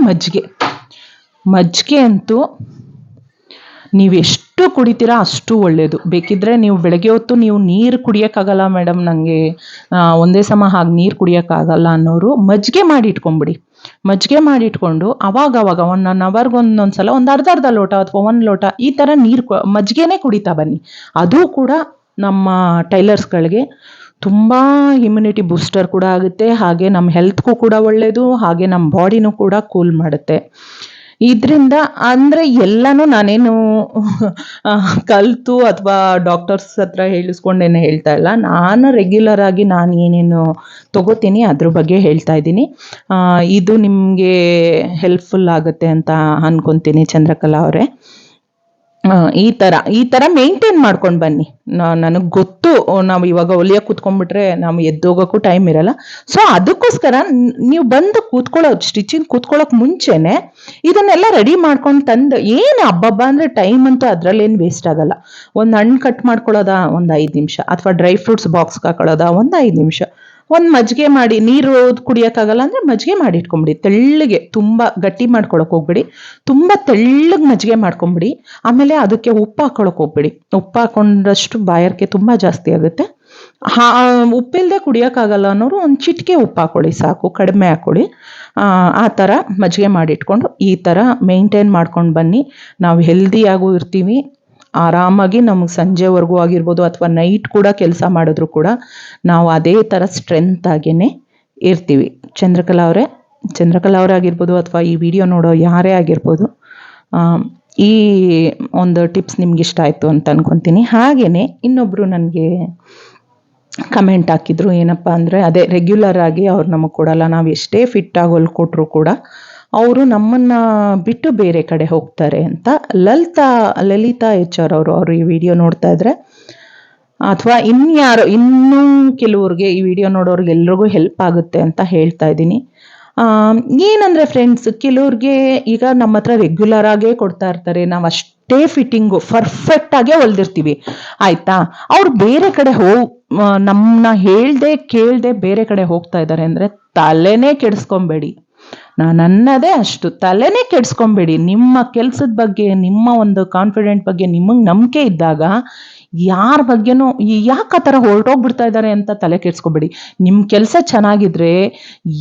ಮಜ್ಜಿಗೆ ಅಂತೂ ನೀವು ಎಷ್ಟು ಕುಡಿತೀರಾ ಅಷ್ಟು ಒಳ್ಳೆಯದು. ಬೇಕಿದ್ದರೆ ನೀವು ಬೆಳಗ್ಗೆ ಹೊತ್ತು ನೀವು ನೀರು ಕುಡಿಯೋಕ್ಕಾಗಲ್ಲ ಮೇಡಮ್, ನನಗೆ ಒಂದೇ ಸಮ ಹಾಗೆ ನೀರು ಕುಡಿಯೋಕ್ಕಾಗಲ್ಲ ಅನ್ನೋರು ಮಜ್ಜಿಗೆ ಮಾಡಿ ಇಟ್ಕೊಂಬಿಡಿ. ಮಜ್ಜಿಗೆ ಮಾಡಿ ಇಟ್ಕೊಂಡು ಅವಾಗವಾಗ 1 ಅವರ್ಗೆ ಒಂದೊಂದು ಸಲ ಒಂದು ಅರ್ಧ ಲೋಟ ಅಥವಾ 1 ಲೋಟ ಈ ಥರ ಮಜ್ಜಿಗೆನೇ ಕುಡಿತಾ ಬನ್ನಿ. ಅದು ಕೂಡ ನಮ್ಮ ಟೈಲರ್ಸ್ಗಳಿಗೆ ತುಂಬ ಇಮ್ಯುನಿಟಿ ಬೂಸ್ಟರ್ ಕೂಡ ಆಗುತ್ತೆ. ಹಾಗೆ ನಮ್ಮ ಹೆಲ್ತ್ಗೂ ಕೂಡ ಒಳ್ಳೆಯದು. ಹಾಗೆ ನಮ್ಮ ಬಾಡಿನೂ ಕೂಡ ಕೂಲ್ ಮಾಡುತ್ತೆ. ಇದರಿಂದ ಅಂದರೆ ಎಲ್ಲನೂ ನಾನೇನು ಕಲಿತು ಅಥವಾ ಡಾಕ್ಟರ್ಸ್ ಹತ್ರ ಹೇಳಿಸ್ಕೊಂಡೇನೆ ಹೇಳ್ತಾ ಇಲ್ಲ. ನಾನು ರೆಗ್ಯುಲರ್ ಆಗಿ ನಾನು ಏನೇನು ತಗೋತೀನಿ ಅದ್ರ ಬಗ್ಗೆ ಹೇಳ್ತಾ ಇದ್ದೀನಿ. ಇದು ನಿಮಗೆ ಹೆಲ್ಪ್ಫುಲ್ ಆಗುತ್ತೆ ಅಂತ ಅನ್ಕೊತೀನಿ ಚಂದ್ರಕಲಾ ಅವರೇ. ಈ ಥರ ಮೇಂಟೈನ್ ಮಾಡ್ಕೊಂಡು ಬನ್ನಿ. ನನಗೆ ಗೊತ್ತು, ನಾವು ಇವಾಗ ಹೊಲಿಯೋಕೆ ಕೂತ್ಕೊಂಡ್ಬಿಟ್ರೆ ನಾವು ಎದ್ದೋಗೋಕ್ಕೂ ಟೈಮ್ ಇರಲ್ಲ. ಸೊ ಅದಕ್ಕೋಸ್ಕರ ನೀವು ಬಂದು ಸ್ಟಿಚಿಂಗ್ ಕೂತ್ಕೊಳ್ಳೋಕೆ ಮುಂಚೆನೆ ಇದನ್ನೆಲ್ಲ ರೆಡಿ ಮಾಡ್ಕೊಂಡು ತಂದು, ಏನು ಹಬ್ಬ ಅಂದರೆ ಟೈಮ್ ಅಂತೂ ಅದರಲ್ಲೇನು ವೇಸ್ಟ್ ಆಗಲ್ಲ. ಒಂದು ಹಣ್ಣು ಕಟ್ ಮಾಡ್ಕೊಳ್ಳೋದಾ ಒಂದು 5 ನಿಮಿಷ, ಅಥವಾ ಡ್ರೈ ಫ್ರೂಟ್ಸ್ ಬಾಕ್ಸ್ಗೆ ಹಾಕೊಳ್ಳೋದಾ ಒಂದು 5 ನಿಮಿಷ, ಒಂದು ಮಜ್ಜಿಗೆ ಮಾಡಿ, ನೀರು ಕುಡಿಯೋಕ್ಕಾಗಲ್ಲ ಅಂದರೆ ಮಜ್ಜಿಗೆ ಮಾಡಿ ಇಟ್ಕೊಂಬಿಡಿ. ತೆಳ್ಳಗೆ, ತುಂಬ ಗಟ್ಟಿ ಮಾಡ್ಕೊಳಕ್ಕೆ ಹೋಗ್ಬಿಡಿ, ತುಂಬ ತೆಳ್ಳಗೆ ಮಜ್ಜಿಗೆ ಮಾಡ್ಕೊಂಬಿಡಿ. ಆಮೇಲೆ ಅದಕ್ಕೆ ಉಪ್ಪು ಹಾಕ್ಕೊಳಕ್ಕೆ ಹೋಗ್ಬಿಡಿ. ಉಪ್ಪು ಹಾಕೊಂಡಷ್ಟು ಬಾಯಾರಿಕೆ ತುಂಬ ಜಾಸ್ತಿ ಆಗುತ್ತೆ. ಉಪ್ಪಿಲ್ಲದೆ ಕುಡಿಯೋಕ್ಕಾಗಲ್ಲ ಅನ್ನೋರು ಒಂದು ಚಿಟಿಕೆ ಉಪ್ಪು ಹಾಕ್ಕೊಳ್ಳಿ ಸಾಕು, ಕಡಿಮೆ ಹಾಕ್ಕೊಳ್ಳಿ. ಆ ಥರ ಮಜ್ಜಿಗೆ ಮಾಡಿಟ್ಕೊಂಡು ಈ ಥರ ಮೇಂಟೈನ್ ಮಾಡ್ಕೊಂಡು ಬನ್ನಿ. ನಾವು ಹೆಲ್ದಿಯಾಗೂ ಇರ್ತೀವಿ. ಆರಾಮಾಗಿ ನಮಗೆ ಸಂಜೆವರೆಗೂ ಆಗಿರ್ಬೋದು ಅಥವಾ ನೈಟ್ ಕೂಡ ಕೆಲಸ ಮಾಡಿದ್ರು ಕೂಡ ನಾವು ಅದೇ ಥರ ಸ್ಟ್ರೆಂತ್ ಆಗೇ ಇರ್ತೀವಿ. ಚಂದ್ರಕಲಾ ಅವರೇ ಆಗಿರ್ಬೋದು ಅಥವಾ ಈ ವಿಡಿಯೋ ನೋಡೋ ಯಾರೇ ಆಗಿರ್ಬೋದು, ಈ ಒಂದು ಟಿಪ್ಸ್ ನಿಮ್ಗೆ ಇಷ್ಟ ಆಯಿತು ಅಂತ ಅನ್ಕೊತೀನಿ. ಹಾಗೆಯೇ ಇನ್ನೊಬ್ಬರು ನನಗೆ ಕಮೆಂಟ್ ಹಾಕಿದ್ರು, ಏನಪ್ಪ ಅಂದರೆ ಅದೇ ರೆಗ್ಯುಲರ್ ಆಗಿ ಅವ್ರು ನಮಗೆ ಕೊಡಲ್ಲ, ನಾವು ಎಷ್ಟೇ ಫಿಟ್ಟಾಗಿ ಹೊಲ್ಕೊಟ್ರು ಕೂಡ ಅವರು ನಮ್ಮನ್ನು ಬಿಟ್ಟು ಬೇರೆ ಕಡೆ ಹೋಗ್ತಾರೆ ಅಂತ. ಲಲಿತಾ HR ಅವರು ಈ ವಿಡಿಯೋ ನೋಡ್ತಾ ಇದ್ರೆ, ಅಥವಾ ಇನ್ನೂ ಕೆಲವ್ರಿಗೆ ಈ ವಿಡಿಯೋ ನೋಡೋರಿಗೆ ಎಲ್ರಿಗೂ ಹೆಲ್ಪ್ ಆಗುತ್ತೆ ಅಂತ ಹೇಳ್ತಾ ಇದ್ದೀನಿ. ಏನಂದರೆ ಫ್ರೆಂಡ್ಸ್, ಕೆಲವ್ರಿಗೆ ಈಗ ನಮ್ಮ ಹತ್ರ ರೆಗ್ಯುಲರ್ ಆಗೇ ಕೊಡ್ತಾ ಇರ್ತಾರೆ, ನಾವು ಅಷ್ಟೇ ಫಿಟ್ಟಿಂಗು ಪರ್ಫೆಕ್ಟಾಗೇ ಹೊಲ್ದಿರ್ತೀವಿ ಆಯಿತಾ. ಅವ್ರು ಬೇರೆ ಕಡೆ ನಮ್ಮನ್ನ ಹೇಳ್ದೆ ಕೇಳದೆ ಬೇರೆ ಕಡೆ ಹೋಗ್ತಾ ಇದ್ದಾರೆ ಅಂದರೆ ತಲೆನೇ ಕೆಡಿಸ್ಕೊಬೇಡಿ. ನನ್ನದೇ ಅಷ್ಟು ತಲೆನೇ ಕೆಡಿಸ್ಕೊಬೇಡಿ. ನಿಮ್ಮ ಕೆಲಸದ ಬಗ್ಗೆ, ನಿಮ್ಮ ಒಂದು ಕಾನ್ಫಿಡೆಂಟ್ ಬಗ್ಗೆ ನಿಮಗೆ ನಂಬಿಕೆ ಇದ್ದಾಗ ಯಾರ ಬಗ್ಗೆನೂ ಯಾಕೆ ಆ ಥರ ಹೊರಟೋಗ್ಬಿಡ್ತಾ ಇದ್ದಾರೆ ಅಂತ ತಲೆ ಕೆಡಿಸ್ಕೊಬೇಡಿ. ನಿಮ್ಮ ಕೆಲಸ ಚೆನ್ನಾಗಿದ್ರೆ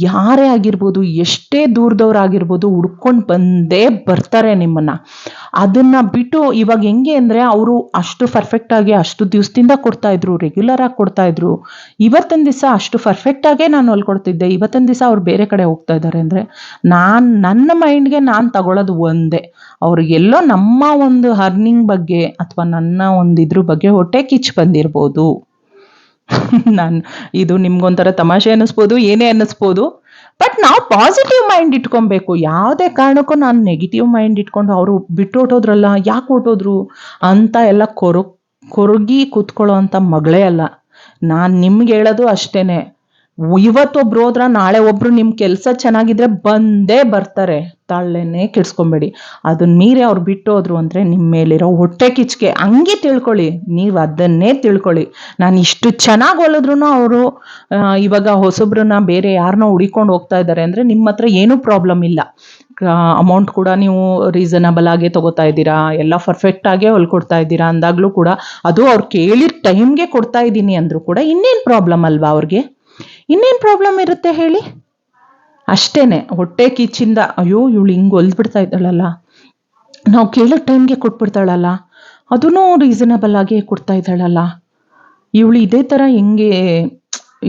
ಯಾರೇ ಆಗಿರ್ಬೋದು, ಎಷ್ಟೇ ದೂರದವ್ರಾಗಿರ್ಬೋದು, ಹುಡ್ಕೊಂಡು ಬಂದೇ ಬರ್ತಾರೆ ನಿಮ್ಮನ್ನು. ಅದನ್ನು ಬಿಟ್ಟು ಇವಾಗ ಹೆಂಗೆ ಅಂದರೆ, ಅವರು ಅಷ್ಟು ಪರ್ಫೆಕ್ಟಾಗಿ ಅಷ್ಟು ದಿವಸದಿಂದ ಕೊಡ್ತಾಯಿದ್ರು, ರೆಗ್ಯುಲರಾಗಿ ಕೊಡ್ತಾಯಿದ್ರು. ಇವತ್ತಿನ ದಿವಸ ಅಷ್ಟು ಪರ್ಫೆಕ್ಟಾಗೇ ನಾನು ಹೊಲ್ಕೊಡ್ತಿದ್ದೆ, ಇವತ್ತಿನ ದಿವಸ ಅವ್ರು ಬೇರೆ ಕಡೆ ಹೋಗ್ತಾ ಇದ್ದಾರೆ ಅಂದರೆ ನನ್ನ ಮೈಂಡ್ಗೆ ನಾನು ತಗೊಳ್ಳೋದು ಒಂದೇ, ಅವ್ರಿಗೆಲ್ಲೋ ನಮ್ಮ ಒಂದು ಅರ್ನಿಂಗ್ ಬಗ್ಗೆ ಅಥವಾ ನನ್ನ ಒಂದು ಇದ್ರ ಬಗ್ಗೆ ಹೊಟ್ಟೆ ಕಿಚ್ಚು ಬಂದಿರ್ಬೋದು. ಇದು ನಿಮ್ಗೊಂಥರ ತಮಾಷೆ ಅನ್ನಿಸ್ಬೋದು, ಏನೇ ಅನ್ನಿಸ್ಬೋದು, ಬಟ್ ನಾವು ಪಾಸಿಟಿವ್ ಮೈಂಡ್ ಇಟ್ಕೊಬೇಕು. ಯಾವುದೇ ಕಾರಣಕ್ಕೂ ನಾನು ನೆಗೆಟಿವ್ ಮೈಂಡ್ ಇಟ್ಕೊಂಡು ಅವರು ಬಿಟ್ಟು ಹೊಟ್ಟೋದ್ರಲ್ಲ, ಯಾಕೆ ಹೊಟ್ಟೋದ್ರು ಅಂತ ಎಲ್ಲ ಕೊರಗಿ ಕೂತ್ಕೊಳ್ಳೋ ಅಂಥ ಮಗಳೇ ಅಲ್ಲ ನಾನು. ನಿಮ್ಗೆ ಹೇಳೋದು ಅಷ್ಟೇ, ಇವತ್ತೊಬ್ರು ಹೋದ್ರ ನಾಳೆ ಒಬ್ರು ನಿಮ್ಮ ಕೆಲಸ ಚೆನ್ನಾಗಿದ್ರೆ ಬಂದೇ ಬರ್ತಾರೆ, ತಲೆನೇ ಕೆಡಿಸ್ಕೊಬೇಡಿ. ಅದನ್ನ ಮೀರಿ ಅವ್ರು ಬಿಟ್ಟು ಹೋದ್ರು ಅಂದರೆ ನಿಮ್ಮ ಮೇಲಿರೋ ಹೊಟ್ಟೆ ಕಿಚ್ಚಿಗೆ ಹಂಗೆ ತಿಳ್ಕೊಳ್ಳಿ, ನೀವು ಅದನ್ನೇ ತಿಳ್ಕೊಳ್ಳಿ. ನಾನು ಇಷ್ಟು ಚೆನ್ನಾಗಿ ಹೊಲಿದ್ರು ಅವರು ಇವಾಗ ಹೊಸಬ್ರನ್ನ ಬೇರೆ ಯಾರನ್ನೋ ಹುಡಿಕೊಂಡು ಹೋಗ್ತಾ ಇದ್ದಾರೆ ಅಂದರೆ ನಿಮ್ಮ ಹತ್ರ ಏನೂ ಪ್ರಾಬ್ಲಮ್ ಇಲ್ಲ. ಅಮೌಂಟ್ ಕೂಡ ನೀವು ರೀಸನಬಲ್ ಆಗೇ ತೊಗೋತಾ ಇದ್ದೀರಾ, ಎಲ್ಲ ಪರ್ಫೆಕ್ಟಾಗೇ ಹೊಲ್ಕೊಡ್ತಾ ಇದ್ದೀರಾ ಅಂದಾಗಲೂ ಕೂಡ, ಅದು ಅವ್ರು ಕೇಳಿದ ಟೈಮ್ಗೆ ಕೊಡ್ತಾ ಇದ್ದೀನಿ ಅಂದರೂ ಕೂಡ ಇನ್ನೇನು ಪ್ರಾಬ್ಲಮ್ ಅಲ್ವಾ ಅವ್ರಿಗೆ? ಇನ್ನೇನು ಪ್ರಾಬ್ಲಮ್ ಇರುತ್ತೆ ಹೇಳಿ? ಅಷ್ಟೇ, ಹೊಟ್ಟೆ ಕಿಚ್ಚಿಂದ ಅಯ್ಯೋ ಇವಳು ಹಿಂಗೆ ಹೊಲ್ದ್ಬಿಡ್ತಾ ಇದ್ದಾಳಲ್ಲ, ನಾವು ಕೇಳೋ ಟೈಮ್ಗೆ ಕೊಟ್ಬಿಡ್ತಾಳಲ್ಲ, ಅದೂ ರೀಸನಬಲ್ ಆಗಿ ಕೊಡ್ತಾ ಇದ್ದಾಳಲ್ಲ. ಇವಳು ಇದೇ ಥರ ಹೆಂಗೆ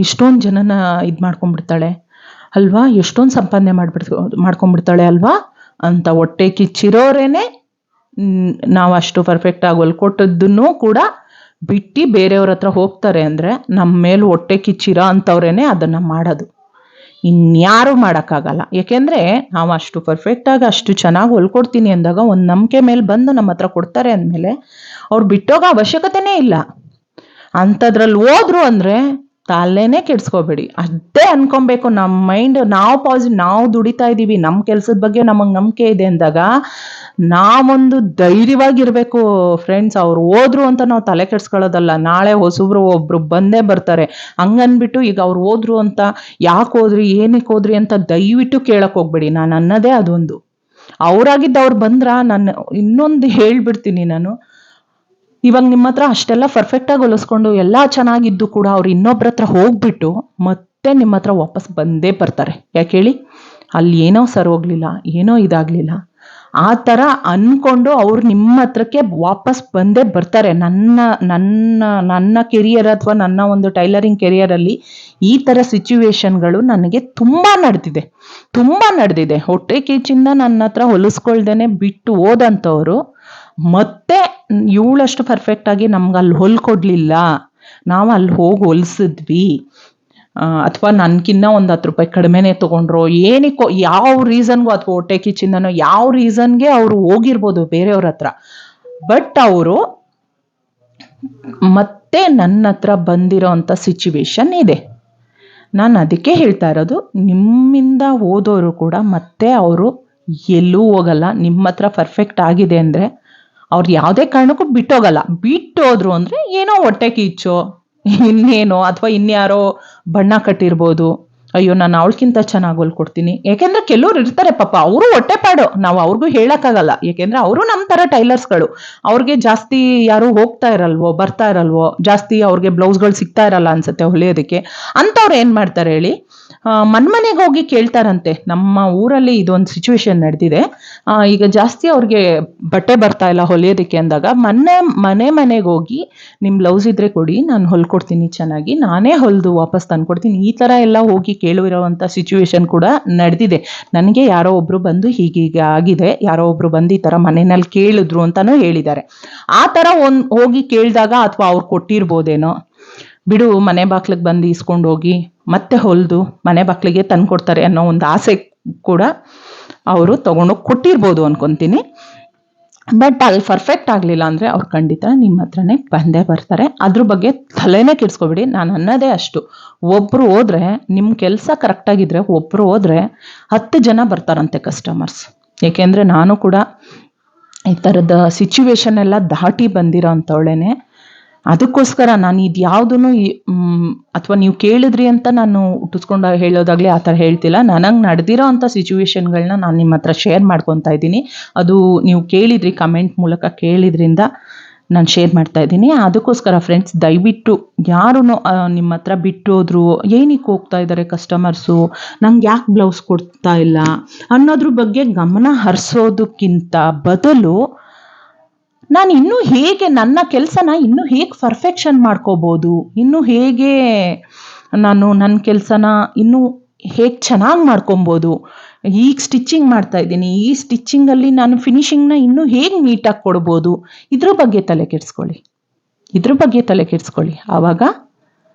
ಇಷ್ಟೊಂದು ಜನನ ಇದು ಮಾಡ್ಕೊಂಡ್ಬಿಡ್ತಾಳೆ ಅಲ್ವಾ, ಎಷ್ಟೊಂದು ಸಂಪಾದನೆ ಮಾಡ್ಕೊಂಡ್ಬಿಡ್ತಾಳೆ ಅಲ್ವಾ ಅಂತ ಹೊಟ್ಟೆ ಕಿಚ್ಚಿರೋರೇನೆ ನಾವು ಅಷ್ಟು ಪರ್ಫೆಕ್ಟಾಗಿ ಹೊಲ್ಕೊಟ್ಟದ್ದನ್ನು ಕೂಡ ಬಿಟ್ಟು ಬೇರೆಯವ್ರ ಹತ್ರ ಹೋಗ್ತಾರೆ ಅಂದರೆ ನಮ್ಮ ಮೇಲೆ ಹೊಟ್ಟೆ ಕಿಚ್ಚಿರೋ ಅಂಥವ್ರೇನೆ ಅದನ್ನು ಮಾಡೋದು. ಇನ್ಯಾರೂ ಮಾಡೋಕ್ಕಾಗಲ್ಲ. ಯಾಕೆಂದರೆ ನಾವು ಅಷ್ಟು ಪರ್ಫೆಕ್ಟಾಗಿ ಅಷ್ಟು ಚೆನ್ನಾಗಿ ಹೊಲ್ಕೊಡ್ತೀನಿ ಅಂದಾಗ ಒಂದು ನಂಬಿಕೆ ಮೇಲೆ ಬಂದು ನಮ್ಮ ಹತ್ರ ಕೊಡ್ತಾರೆ ಅಂದಮೇಲೆ ಅವ್ರು ಬಿಟ್ಟೋಗೋ ಅವಶ್ಯಕತೆನೇ ಇಲ್ಲ. ಅಂಥದ್ರಲ್ಲಿ ಹೋದ್ರು ಅಂದರೆ ತಲೆನೇ ಕೆಡಿಸ್ಕೋಬೇಡಿ, ಅದೇ ಅನ್ಕೊಬೇಕು. ನಮ್ಮ ಮೈಂಡ್ ನಾವು ದುಡಿತಾ ಇದ್ದೀವಿ, ನಮ್ಮ ಕೆಲಸದ ಬಗ್ಗೆ ನಮಗೆ ನಂಬಿಕೆ ಇದೆ ಅಂದಾಗ ನಾವೊಂದು ಧೈರ್ಯವಾಗಿರಬೇಕು ಫ್ರೆಂಡ್ಸ್. ಅವ್ರು ಹೋದ್ರು ಅಂತ ನಾವು ತಲೆ ಕೆಡಿಸ್ಕೊಳ್ಳೋದಲ್ಲ. ನಾಳೆ ಹೊಸಬ್ರು ಒಬ್ರು ಬಂದೇ ಬರ್ತಾರೆ. ಹಂಗನ್ಬಿಟ್ಟು ಈಗ ಅವ್ರು ಹೋದ್ರು ಅಂತ ಯಾಕೆ ಹೋದ್ರಿ ಏನಕ್ಕೆ ಹೋದ್ರಿ ಅಂತ ದಯವಿಟ್ಟು ಕೇಳಕ್ಕೆ ಹೋಗ್ಬೇಡಿ. ನಾನು ಅನ್ನೋದೇ ಅದೊಂದು. ಅವ್ರಾಗಿದ್ದು ಅವ್ರು ಬಂದ್ರ ನಾನು ಇನ್ನೊಂದು ಹೇಳ್ಬಿಡ್ತೀನಿ ನಾನು. ಇವಾಗ ನಿಮ್ಮ ಹತ್ರ ಅಷ್ಟೆಲ್ಲ ಪರ್ಫೆಕ್ಟಾಗಿ ಹೊಲಿಸ್ಕೊಂಡು ಎಲ್ಲ ಚೆನ್ನಾಗಿದ್ದು ಕೂಡ ಅವ್ರು ಇನ್ನೊಬ್ರ ಹತ್ರ ಹೋಗ್ಬಿಟ್ಟು ಮತ್ತೆ ನಿಮ್ಮ ಹತ್ರ ವಾಪಸ್ ಬಂದೇ ಬರ್ತಾರೆ. ಯಾಕೆ ಹೇಳಿ, ಅಲ್ಲಿ ಏನೋ ಸರೋಗ್ಲಿಲ್ಲ, ಏನೋ ಇದಾಗಲಿಲ್ಲ ಆ ಥರ ಅಂದ್ಕೊಂಡು ಅವ್ರು ನಿಮ್ಮ ಹತ್ರಕ್ಕೆ ವಾಪಸ್ ಬಂದೇ ಬರ್ತಾರೆ. ನನ್ನ ಕೆರಿಯರ್ ಅಥವಾ ನನ್ನ ಒಂದು ಟೈಲರಿಂಗ್ ಕೆರಿಯರಲ್ಲಿ ಈ ಥರ ಸಿಚುವೇಶನ್ಗಳು ನನಗೆ ತುಂಬ ನಡೆದಿದೆ. ಹೊಟ್ಟೆ ಕಿಚ್ಚಿಂದ ನನ್ನ ಹತ್ರ ಹೊಲಿಸ್ಕೊಳ್ದೇನೆ ಬಿಟ್ಟು ಹೋದಂಥವ್ರು ಮತ್ತೆ ಇವಳಷ್ಟು ಪರ್ಫೆಕ್ಟಾಗಿ ನಮ್ಗೆ ಅಲ್ಲಿ ಹೊಲ್ಕೊಡ್ಲಿಲ್ಲ, ನಾವು ಅಲ್ಲಿ ಹೋಗಿ ಹೊಲಿಸಿದ್ವಿ ಅಥವಾ ನನಗಿನ್ನ ಒಂದು 10 ರೂಪಾಯಿ ಕಡಿಮೆನೇ ತೊಗೊಂಡ್ರು, ಏನಕ್ಕೋ ಯಾವ ರೀಸನ್ಗೂ ಅಥವಾ ಹೊಟ್ಟೆ ಕಿಚ್ಚಿಂದನೋ ಯಾವ ರೀಸನ್ಗೆ ಅವರು ಹೋಗಿರ್ಬೋದು ಬೇರೆಯವ್ರ ಹತ್ರ. ಬಟ್ ಅವರು ಮತ್ತೆ ನನ್ನ ಹತ್ರ ಬಂದಿರೋ ಅಂಥ ಸಿಚುವೇಶನ್ ಇದೆ. ನಾನು ಅದಕ್ಕೆ ಹೇಳ್ತಾ ಇರೋದು, ನಿಮ್ಮಿಂದ ಹೋದವರು ಕೂಡ ಮತ್ತೆ ಅವರು ಎಲ್ಲೂ ಹೋಗಲ್ಲ. ನಿಮ್ಮ ಹತ್ರ ಪರ್ಫೆಕ್ಟ್ ಆಗಿದೆ ಅಂದರೆ ಅವ್ರು ಯಾವುದೇ ಕಾರಣಕ್ಕೂ ಬಿಟ್ಟೋಗಲ್ಲ. ಬಿಟ್ಟೋದ್ರು ಅಂದರೆ ಏನೋ ಹೊಟ್ಟೆ ಕಿಚ್ಚೋ ಇನ್ನೇನೋ ಅಥವಾ ಇನ್ಯಾರೋ ಬಣ್ಣ ಕಟ್ಟಿರ್ಬೋದು, ಅಯ್ಯೋ ನಾನು ಅವಳಕ್ಕಿಂತ ಚೆನ್ನಾಗಿ ಹೊಲ್ಕೊಡ್ತೀನಿ. ಯಾಕೆಂದರೆ ಕೆಲವ್ರು ಇರ್ತಾರೆ ಪಾಪ, ಅವರು ಹೊಟ್ಟೆಪಾಡು, ನಾವು ಅವ್ರಿಗೂ ಹೇಳೋಕ್ಕಾಗಲ್ಲ. ಯಾಕೆಂದರೆ ಅವರು ನಮ್ಮ ಥರ ಟೈಲರ್ಸ್ಗಳು. ಅವ್ರಿಗೆ ಜಾಸ್ತಿ ಯಾರು ಹೋಗ್ತಾ ಇರಲ್ವೋ ಬರ್ತಾ ಇರಲ್ವೋ, ಜಾಸ್ತಿ ಅವ್ರಿಗೆ ಬ್ಲೌಸ್ಗಳು ಸಿಗ್ತಾ ಇರಲ್ಲ ಅನ್ಸುತ್ತೆ ಹೊಲಿಯೋದಕ್ಕೆ. ಅಂಥವ್ರು ಏನು ಮಾಡ್ತಾರೆ ಹೇಳಿ, ಮನೆಗೆ ಹೋಗಿ ಕೇಳ್ತಾರಂತೆ. ನಮ್ಮ ಊರಲ್ಲಿ ಇದೊಂದು ಸಿಚುವೇಶನ್ ನಡೆದಿದೆ. ಈಗ ಜಾಸ್ತಿ ಅವ್ರಿಗೆ ಬಟ್ಟೆ ಬರ್ತಾ ಇಲ್ಲ ಹೊಲಿಯೋದಕ್ಕೆ ಅಂದಾಗ ಮನೆಗೆ ಹೋಗಿ ನಿಮ್ಮ ಬ್ಲೌಸ್ ಇದ್ರೆ ಕೊಡಿ, ನಾನು ಹೊಲ್ಕೊಡ್ತೀನಿ ಚೆನ್ನಾಗಿ, ನಾನೇ ಹೊಲಿದು ವಾಪಸ್ ತಂದ್ಕೊಡ್ತೀನಿ. ಈ ಥರ ಎಲ್ಲ ಹೋಗಿ ಕೇಳಿರೋವಂಥ ಸಿಚುವೇಶನ್ ಕೂಡ ನಡೆದಿದೆ. ನನಗೆ ಯಾರೋ ಒಬ್ಬರು ಬಂದು ಹೀಗೀಗೆ ಆಗಿದೆ, ಯಾರೋ ಒಬ್ಬರು ಬಂದು ಈ ಥರ ಮನೆಯಲ್ಲಿ ಕೇಳಿದ್ರು ಅಂತಲೂ ಹೇಳಿದ್ದಾರೆ. ಆ ಥರ ಹೋಗಿ ಕೇಳಿದಾಗ ಅಥವಾ ಅವ್ರು ಕೊಟ್ಟಿರ್ಬೋದೇನೋ, ಬಿಡು ಮನೆ ಬಾಗ್ಲಿಗೆ ಬಂದು ಇಸ್ಕೊಂಡು ಹೋಗಿ ಮತ್ತೆ ಹೊಲಿದು ಮನೆ ಬಾಗ್ಲಿಗೆ ತಂದು ಕೊಡ್ತಾರೆ ಅನ್ನೋ ಒಂದು ಆಸೆ ಕೂಡ ಅವರು ತೊಗೊಂಡೋಗಿ ಕೊಟ್ಟಿರ್ಬೋದು ಅನ್ಕೊತೀನಿ. ಬಟ್ ಅಲ್ಲಿ ಪರ್ಫೆಕ್ಟ್ ಆಗಲಿಲ್ಲ ಅಂದರೆ ಅವ್ರು ಖಂಡಿತ ನಿಮ್ಮ ಹತ್ರನೇ ಬಂದೇ ಬರ್ತಾರೆ. ಅದ್ರ ಬಗ್ಗೆ ತಲೆನೇ ಕೆಡಿಸ್ಕೊಬೇಡಿ. ನಾನು ಅನ್ನೋದೇ ಅಷ್ಟು, ಒಬ್ಬರು ಹೋದರೆ ನಿಮ್ಮ ಕೆಲಸ ಕರೆಕ್ಟಾಗಿದ್ದರೆ ಒಬ್ಬರು ಹೋದರೆ 10 ಜನ ಬರ್ತಾರಂತೆ ಕಸ್ಟಮರ್ಸ್. ಏಕೆಂದರೆ ನಾನು ಕೂಡ ಈ ಥರದ ಸಿಚುವೇಶನ್ ಎಲ್ಲ ದಾಟಿ ಬಂದಿರೋ ಅಂಥವಳೇನೆ. ಅದಕ್ಕೋಸ್ಕರ ನಾನು ಇದು ಯಾವುದೂ ಅಥವಾ ನೀವು ಕೇಳಿದ್ರಿ ಅಂತ ನಾನು ಹುಟ್ಟಿಸ್ಕೊಂಡು ಹೇಳೋದಾಗಲಿ ಆ ಥರ ಹೇಳ್ತಿಲ್ಲ. ನನಗೆ ನಡೆದಿರೋ ಅಂಥ ಸಿಚುವೇಶನ್ಗಳನ್ನ ನಾನು ನಿಮ್ಮ ಹತ್ರ ಶೇರ್ ಮಾಡ್ಕೊತಾ ಇದ್ದೀನಿ. ಅದು ನೀವು ಕೇಳಿದ್ರಿ, ಕಮೆಂಟ್ ಮೂಲಕ ಕೇಳಿದ್ರಿಂದ ನಾನು ಶೇರ್ ಮಾಡ್ತಾ ಇದ್ದೀನಿ. ಅದಕ್ಕೋಸ್ಕರ ಫ್ರೆಂಡ್ಸ್, ದಯವಿಟ್ಟು ಯಾರೂ ನಿಮ್ಮ ಹತ್ರ ಬಿಟ್ಟೋದ್ರು, ಏನಕ್ಕೆ ಹೋಗ್ತಾ ಇದ್ದಾರೆ ಕಸ್ಟಮರ್ಸು, ನಂಗೆ ಯಾಕೆ ಬ್ಲೌಸ್ ಕೊಡ್ತಾ ಇಲ್ಲ ಅನ್ನೋದ್ರ ಬಗ್ಗೆ ಗಮನ ಹರಿಸೋದಕ್ಕಿಂತ ಬದಲು ನಾನು ಇನ್ನೂ ಹೇಗೆ ನನ್ನ ಕೆಲಸನ ಇನ್ನೂ ಹೇಗೆ ಪರ್ಫೆಕ್ಷನ್ ಮಾಡ್ಕೋಬೋದು, ಇನ್ನೂ ಹೇಗೆ ನಾನು ನನ್ನ ಕೆಲಸನ ಇನ್ನೂ ಹೇಗೆ ಚೆನ್ನಾಗಿ ಮಾಡ್ಕೊಬೋದು, ಈಗ ಸ್ಟಿಚ್ಚಿಂಗ್ ಮಾಡ್ತಾ ಇದ್ದೀನಿ, ಈ ಸ್ಟಿಚ್ಚಿಂಗಲ್ಲಿ ನಾನು ಫಿನಿಶಿಂಗ್ನ ಇನ್ನೂ ಹೇಗೆ ನೀಟಾಗಿ ಕೊಡ್ಬೋದು, ಇದ್ರ ಬಗ್ಗೆ ತಲೆ ಕೆಡಿಸ್ಕೊಳ್ಳಿ. ಆವಾಗ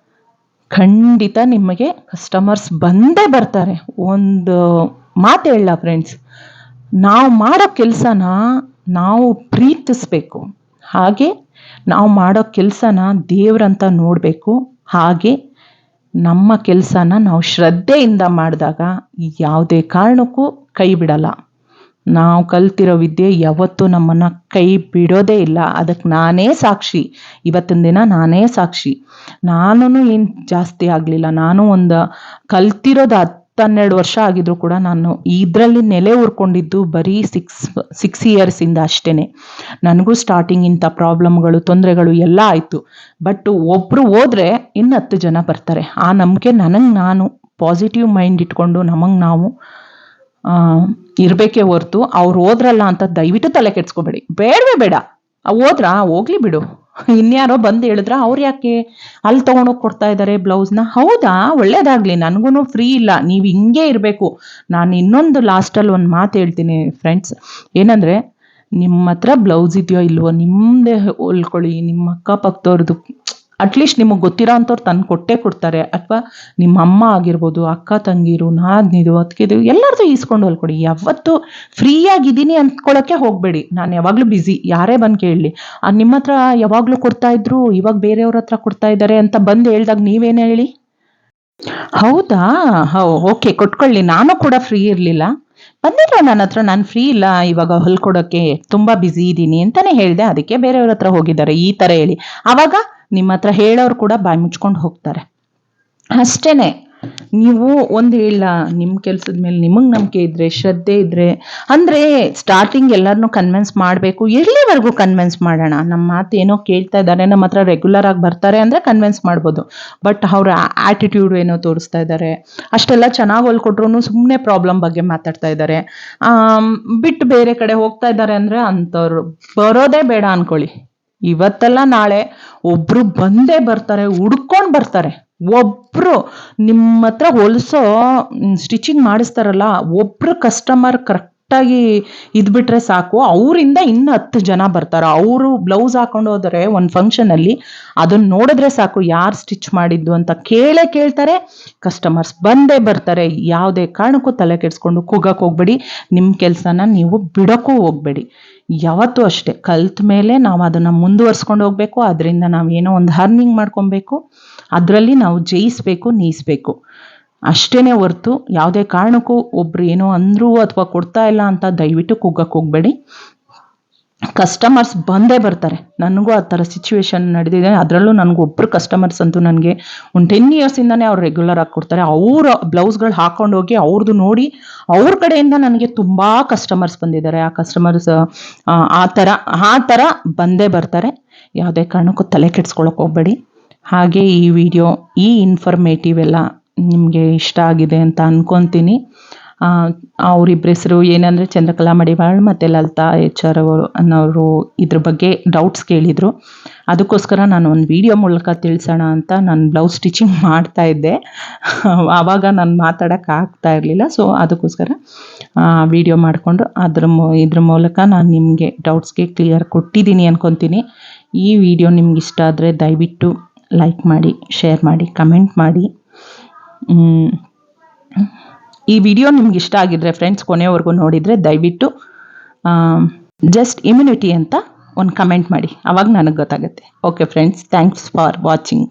ಖಂಡಿತ ನಿಮಗೆ ಕಸ್ಟಮರ್ಸ್ ಬಂದೇ ಬರ್ತಾರೆ. ಒಂದು ಮಾತು ಹೇಳ ಫ್ರೆಂಡ್ಸ್, ನಾವು ಮಾಡೋ ಕೆಲಸನ ನಾವು ಪ್ರೀತಿಸ್ಬೇಕು, ಹಾಗೆ ನಾವು ಮಾಡೋ ಕೆಲಸನ ದೇವ್ರಂತ ನೋಡಬೇಕು. ಹಾಗೆ ನಮ್ಮ ಕೆಲಸನ ನಾವು ಶ್ರದ್ಧೆಯಿಂದ ಮಾಡಿದಾಗ ಯಾವುದೇ ಕಾರಣಕ್ಕೂ ಕೈ ಬಿಡಲ್ಲ. ನಾವು ಕಲ್ತಿರೋ ವಿದ್ಯೆ ಯಾವತ್ತೂ ನಮ್ಮನ್ನು ಕೈ ಬಿಡೋದೇ ಇಲ್ಲ. ಅದಕ್ಕೆ ನಾನೇ ಸಾಕ್ಷಿ, ಇವತ್ತಿನ ದಿನ ನಾನೇ ಸಾಕ್ಷಿ. ನಾನು ಏನು ಜಾಸ್ತಿ ಆಗಲಿಲ್ಲ, ನಾನು ಒಂದು ಕಲ್ತಿರೋದು 10-12 ವರ್ಷ ಆಗಿದ್ರು ಕೂಡ ನಾನು ಇದರಲ್ಲಿ ನೆಲೆ ಊರ್ಕೊಂಡಿದ್ದು ಬರೀ 6 ಇಯರ್ಸಿಂದ ಅಷ್ಟೇ. ನನಗೂ ಸ್ಟಾರ್ಟಿಂಗ್ ಇಂಥ ಪ್ರಾಬ್ಲಮ್ಗಳು ತೊಂದರೆಗಳು ಎಲ್ಲ ಆಯಿತು. ಬಟ್ ಒಬ್ಬರು ಹೋದರೆ ಇನ್ನು 10 ಜನ ಬರ್ತಾರೆ. ಆ ನಂಬಿಕೆ ನಾನು ಪಾಸಿಟಿವ್ ಮೈಂಡ್ ಇಟ್ಕೊಂಡು ನಮಗೆ ನಾವು ಇರಬೇಕೇ ಹೊರ್ತು ಅವ್ರು ಹೋದ್ರಲ್ಲ ಅಂತ ದಯವಿಟ್ಟು ತಲೆ ಕೆಡ್ಸ್ಕೊಬೇಡಿ. ಬೇಡವೇ ಬೇಡ. ಹೋದ್ರಾ ಹೋಗ್ಲಿ ಬಿಡು, ಇನ್ಯಾರೋ ಬಂದು ಹೇಳಿದ್ರ ಅವ್ರು ಯಾಕೆ ಅಲ್ಲಿ ತೊಗೊಂಡೋಗಿ ಕೊಡ್ತಾ ಇದ್ದಾರೆ ಬ್ಲೌಸ್ನ. ಹೌದಾ, ಒಳ್ಳೇದಾಗ್ಲಿ, ನನಗೂ ಫ್ರೀ ಇಲ್ಲ, ನೀವು ಹಿಂಗೆ ಇರಬೇಕು. ನಾನು ಇನ್ನೊಂದು ಲಾಸ್ಟಲ್ಲಿ ಒಂದು ಮಾತು ಹೇಳ್ತೀನಿ ಫ್ರೆಂಡ್ಸ್, ಏನಂದರೆ ನಿಮ್ಮ ಹತ್ರ ಬ್ಲೌಸ್ ಇದೆಯೋ ಇಲ್ವೋ ನಿಮ್ಮದೇ ಹೊಲ್ಕೊಳ್ಳಿ. ನಿಮ್ಮ ಅಕ್ಕಪಕ್ಕದವ್ರದ್ದು ಅಟ್ಲೀಸ್ಟ್ ನಿಮಗೆ ಗೊತ್ತಿರೋ ಅಂಥವ್ರು ತಂದು ಕೊಟ್ಟೇ ಕೊಡ್ತಾರೆ. ಅಥವಾ ನಿಮ್ಮ ಅಮ್ಮ ಆಗಿರ್ಬೋದು, ಅಕ್ಕ ತಂಗಿರು, ನಾದ್ನಿದು, ಅತ್ತಿಗೆದು ಎಲ್ಲರದು ಈಸ್ಕೊಂಡು ಹೊಲ್ಕೊಡಿ. ಯಾವತ್ತೂ ಫ್ರೀಯಾಗಿದ್ದೀನಿ ಅಂದ್ಕೊಳ್ಳೋಕ್ಕೆ ಹೋಗಬೇಡಿ. ನಾನು ಯಾವಾಗಲೂ ಬ್ಯುಸಿ, ಯಾರೇ ಬಂದು ಕೇಳಲಿ ನಿಮ್ಮ ಹತ್ರ ಯಾವಾಗಲೂ ಕೊಡ್ತಾ ಇದ್ರು, ಇವಾಗ ಬೇರೆಯವ್ರ ಹತ್ರ ಕೊಡ್ತಾ ಇದ್ದಾರೆ ಅಂತ ಬಂದು ಹೇಳ್ದಾಗ ನೀವೇನು ಹೇಳಿ? ಹೌದಾ, ಓಕೆ, ಕೊಟ್ಕೊಳ್ಳಿ. ನಾನು ಕೂಡ ಫ್ರೀ ಇರಲಿಲ್ಲ, ಬಂದಿದ್ರು ನನ್ನ ಹತ್ರ, ನಾನು ಫ್ರೀ ಇಲ್ಲ ಇವಾಗ ಹೊಲ್ಕೊಡೋಕ್ಕೆ, ತುಂಬ ಬ್ಯುಸಿ ಇದ್ದೀನಿ ಅಂತಲೇ ಹೇಳಿದೆ, ಅದಕ್ಕೆ ಬೇರೆಯವ್ರ ಹತ್ರ ಹೋಗಿದ್ದಾರೆ ಈ ಥರ ಹೇಳಿ. ಆವಾಗ ನಿಮ್ಮ ಹತ್ರ ಹೇಳೋರು ಕೂಡ ಬಾಯಿ ಮುಚ್ಕೊಂಡು ಹೋಗ್ತಾರೆ. ಅಷ್ಟೇನೆ. ನೀವು ಒಂದು ಹೇಳ, ನಿಮ್ಮ ಕೆಲಸದ ಮೇಲೆ ನಿಮಗೆ ನಂಬಿಕೆ ಇದ್ದರೆ, ಶ್ರದ್ಧೆ ಇದ್ದರೆ, ಅಂದರೆ ಸ್ಟಾರ್ಟಿಂಗ್ ಎಲ್ಲರನ್ನೂ ಕನ್ವಿನ್ಸ್ ಮಾಡಬೇಕು. ಎಲ್ಲಿವರೆಗೂ ಕನ್ವಿನ್ಸ್ ಮಾಡೋಣ? ನಮ್ಮ ಮಾತು ಏನೋ ಕೇಳ್ತಾ ಇದ್ದಾರೆ, ನಮ್ಮ ಹತ್ರ ರೆಗ್ಯುಲರ್ ಆಗಿ ಬರ್ತಾರೆ ಅಂದರೆ ಕನ್ವಿನ್ಸ್ ಮಾಡ್ಬೋದು. ಬಟ್ ಅವ್ರ ಆ್ಯಟಿಟ್ಯೂಡ್ ಏನೋ ತೋರಿಸ್ತಾ ಇದ್ದಾರೆ, ಅಷ್ಟೆಲ್ಲ ಚೆನ್ನಾಗಿ ಹೊಲ್ಕೊಟ್ರು ಸುಮ್ಮನೆ ಪ್ರಾಬ್ಲಮ್ ಬಗ್ಗೆ ಮಾತಾಡ್ತಾ ಇದ್ದಾರೆ, ಬಿಟ್ಟು ಬೇರೆ ಕಡೆ ಹೋಗ್ತಾ ಇದ್ದಾರೆ ಅಂದರೆ ಅಂಥವ್ರು ಬರೋದೇ ಬೇಡ ಅಂದ್ಕೊಳ್ಳಿ. ಇವತ್ತಲ್ಲ ನಾಳೆ ಒಬ್ರು ಬಂದೇ ಬರ್ತಾರೆ, ಹುಡ್ಕೊಂಡು ಬರ್ತಾರೆ. ಒಬ್ರು ನಿಮ್ಮ ಹತ್ರ ಹೊಲಿಸೋ ಸ್ಟಿಚಿಂಗ್ ಮಾಡಿಸ್ತಾರಲ್ಲ, ಒಬ್ರು ಕಸ್ಟಮರ್ ಕರೆಕ್ಟಾಗಿ ಇದ್ಬಿಟ್ರೆ ಸಾಕು, ಅವರಿಂದ ಇನ್ನು 10 ಜನ ಬರ್ತಾರೆ. ಅವರು ಬ್ಲೌಸ್ ಹಾಕೊಂಡು ಹೋದರೆ ಒಂದು ಫಂಕ್ಷನಲ್ಲಿ ಅದನ್ನು ನೋಡಿದ್ರೆ ಸಾಕು, ಯಾರು ಸ್ಟಿಚ್ ಮಾಡಿದ್ದು ಅಂತ ಕೇಳ್ತಾರೆ. ಕಸ್ಟಮರ್ಸ್ ಬಂದೇ ಬರ್ತಾರೆ. ಯಾವುದೇ ಕಾರಣಕ್ಕೂ ತಲೆ ಕೆಡಿಸ್ಕೊಂಡು ಕೂಗಕ್ಕೆ ಹೋಗ್ಬೇಡಿ. ನಿಮ್ಮ ಕೆಲಸನ ನೀವು ಬಿಡೋಕ್ಕೂ ಹೋಗಬೇಡಿ. ಯಾವತ್ತೂ ಅಷ್ಟೇ, ಕಲ್ತ ಮೇಲೆ ನಾವು ಅದನ್ನು ಮುಂದುವರ್ಸ್ಕೊಂಡು ಹೋಗಬೇಕು. ಅದರಿಂದ ನಾವು ಏನೋ ಒಂದು ಅರ್ನಿಂಗ್ ಮಾಡ್ಕೊಬೇಕು, ಅದರಲ್ಲಿ ನಾವು ಜಯಿಸಬೇಕು, ನೀಯಿಸ್ಬೇಕು. ಅಷ್ಟೇ ಹೊರ್ತು ಯಾವುದೇ ಕಾರಣಕ್ಕೂ ಒಬ್ರು ಏನೋ ಅಂದರು ಅಥವಾ ಕೊಡ್ತಾ ಇಲ್ಲ ಅಂತ ದಯವಿಟ್ಟು ಕೂಗಕ್ಕೆ ಹೋಗಬೇಡಿ. ಕಸ್ಟಮರ್ಸ್ ಬಂದೇ ಬರ್ತಾರೆ. ನನಗೂ ಆ ಥರ ಸಿಚುವೇಶನ್ ನಡೆದಿದೆ. ಅದರಲ್ಲೂ ನನಗೆ ಒಬ್ಬರು ಕಸ್ಟಮರ್ಸ್ ಅಂತೂ ನನಗೆ ಒಂದು 10 ಇಯರ್ಸಿಂದನೇ ಅವ್ರು ರೆಗ್ಯುಲರ್ ಆಗಿ ಕೊಡ್ತಾರೆ. ಅವರ ಬ್ಲೌಸ್ಗಳು ಹಾಕೊಂಡು ಹೋಗಿ ಅವ್ರದ್ದು ನೋಡಿ ಅವ್ರ ಕಡೆಯಿಂದ ನನಗೆ ತುಂಬ ಕಸ್ಟಮರ್ಸ್ ಬಂದಿದ್ದಾರೆ. ಆ ಕಸ್ಟಮರ್ಸ್ ಆ ಥರ ಬಂದೇ ಬರ್ತಾರೆ. ಯಾವುದೇ ಕಾರಣಕ್ಕೂ ತಲೆ ಕೆಡ್ಸ್ಕೊಳಕ್ಕೆ ಹೋಗಬೇಡಿ. ಹಾಗೆ ಈ ವಿಡಿಯೋ, ಈ ಇನ್ಫಾರ್ಮೇಟಿವ್ ಎಲ್ಲ ನಿಮಗೆ ಇಷ್ಟ ಆಗಿದೆ ಅಂತ ಅಂದ್ಕೊತೀನಿ. ಅವರಿಬ್ಬರ ಹೆಸರು ಏನಂದರೆ ಚಂದ್ರಕಲಾ ಮಡಿವಾಳ್ ಮತ್ತು ಲಲಿತಾ HR ಅನ್ನೋರು ಇದ್ರ ಬಗ್ಗೆ ಡೌಟ್ಸ್ ಕೇಳಿದರು. ಅದಕ್ಕೋಸ್ಕರ ನಾನು ಒಂದು ವಿಡಿಯೋ ಮೂಲಕ ತಿಳಿಸೋಣ ಅಂತ ನಾನು ಬ್ಲೌಸ್ ಸ್ಟಿಚಿಂಗ್ ಮಾಡ್ತಾ ಇದ್ದೆ. ಆವಾಗ ನಾನು ಮಾತಾಡೋಕ್ಕೆ ಆಗ್ತಾ ಇರಲಿಲ್ಲ. ಸೊ ಅದಕ್ಕೋಸ್ಕರ ವಿಡಿಯೋ ಮಾಡಿಕೊಂಡು ಇದ್ರ ಮೂಲಕ ನಾನು ನಿಮಗೆ ಡೌಟ್ಸ್ಗೆ ಕ್ಲಿಯರ್ ಕೊಟ್ಟಿದ್ದೀನಿ ಅಂದ್ಕೊತೀನಿ. ಈ ವಿಡಿಯೋ ನಿಮ್ಗೆ ಇಷ್ಟ ಆದರೆ ದಯವಿಟ್ಟು ಲೈಕ್ ಮಾಡಿ, ಶೇರ್ ಮಾಡಿ, ಕಮೆಂಟ್ ಮಾಡಿ. ಈ ವಿಡಿಯೋ ನಿಮ್ಗೆ ಇಷ್ಟ ಆಗಿದ್ರೆ ಫ್ರೆಂಡ್ಸ್, ಕೊನೆವರೆಗೂ ನೋಡಿದರೆ ದಯವಿಟ್ಟು ಜಸ್ಟ್ ಇಮ್ಯುನಿಟಿ ಅಂತ ಒಂದು ಕಮೆಂಟ್ ಮಾಡಿ, ಆವಾಗ ನನಗೆ ಗೊತ್ತಾಗುತ್ತೆ. Okay friends, thanks for watching.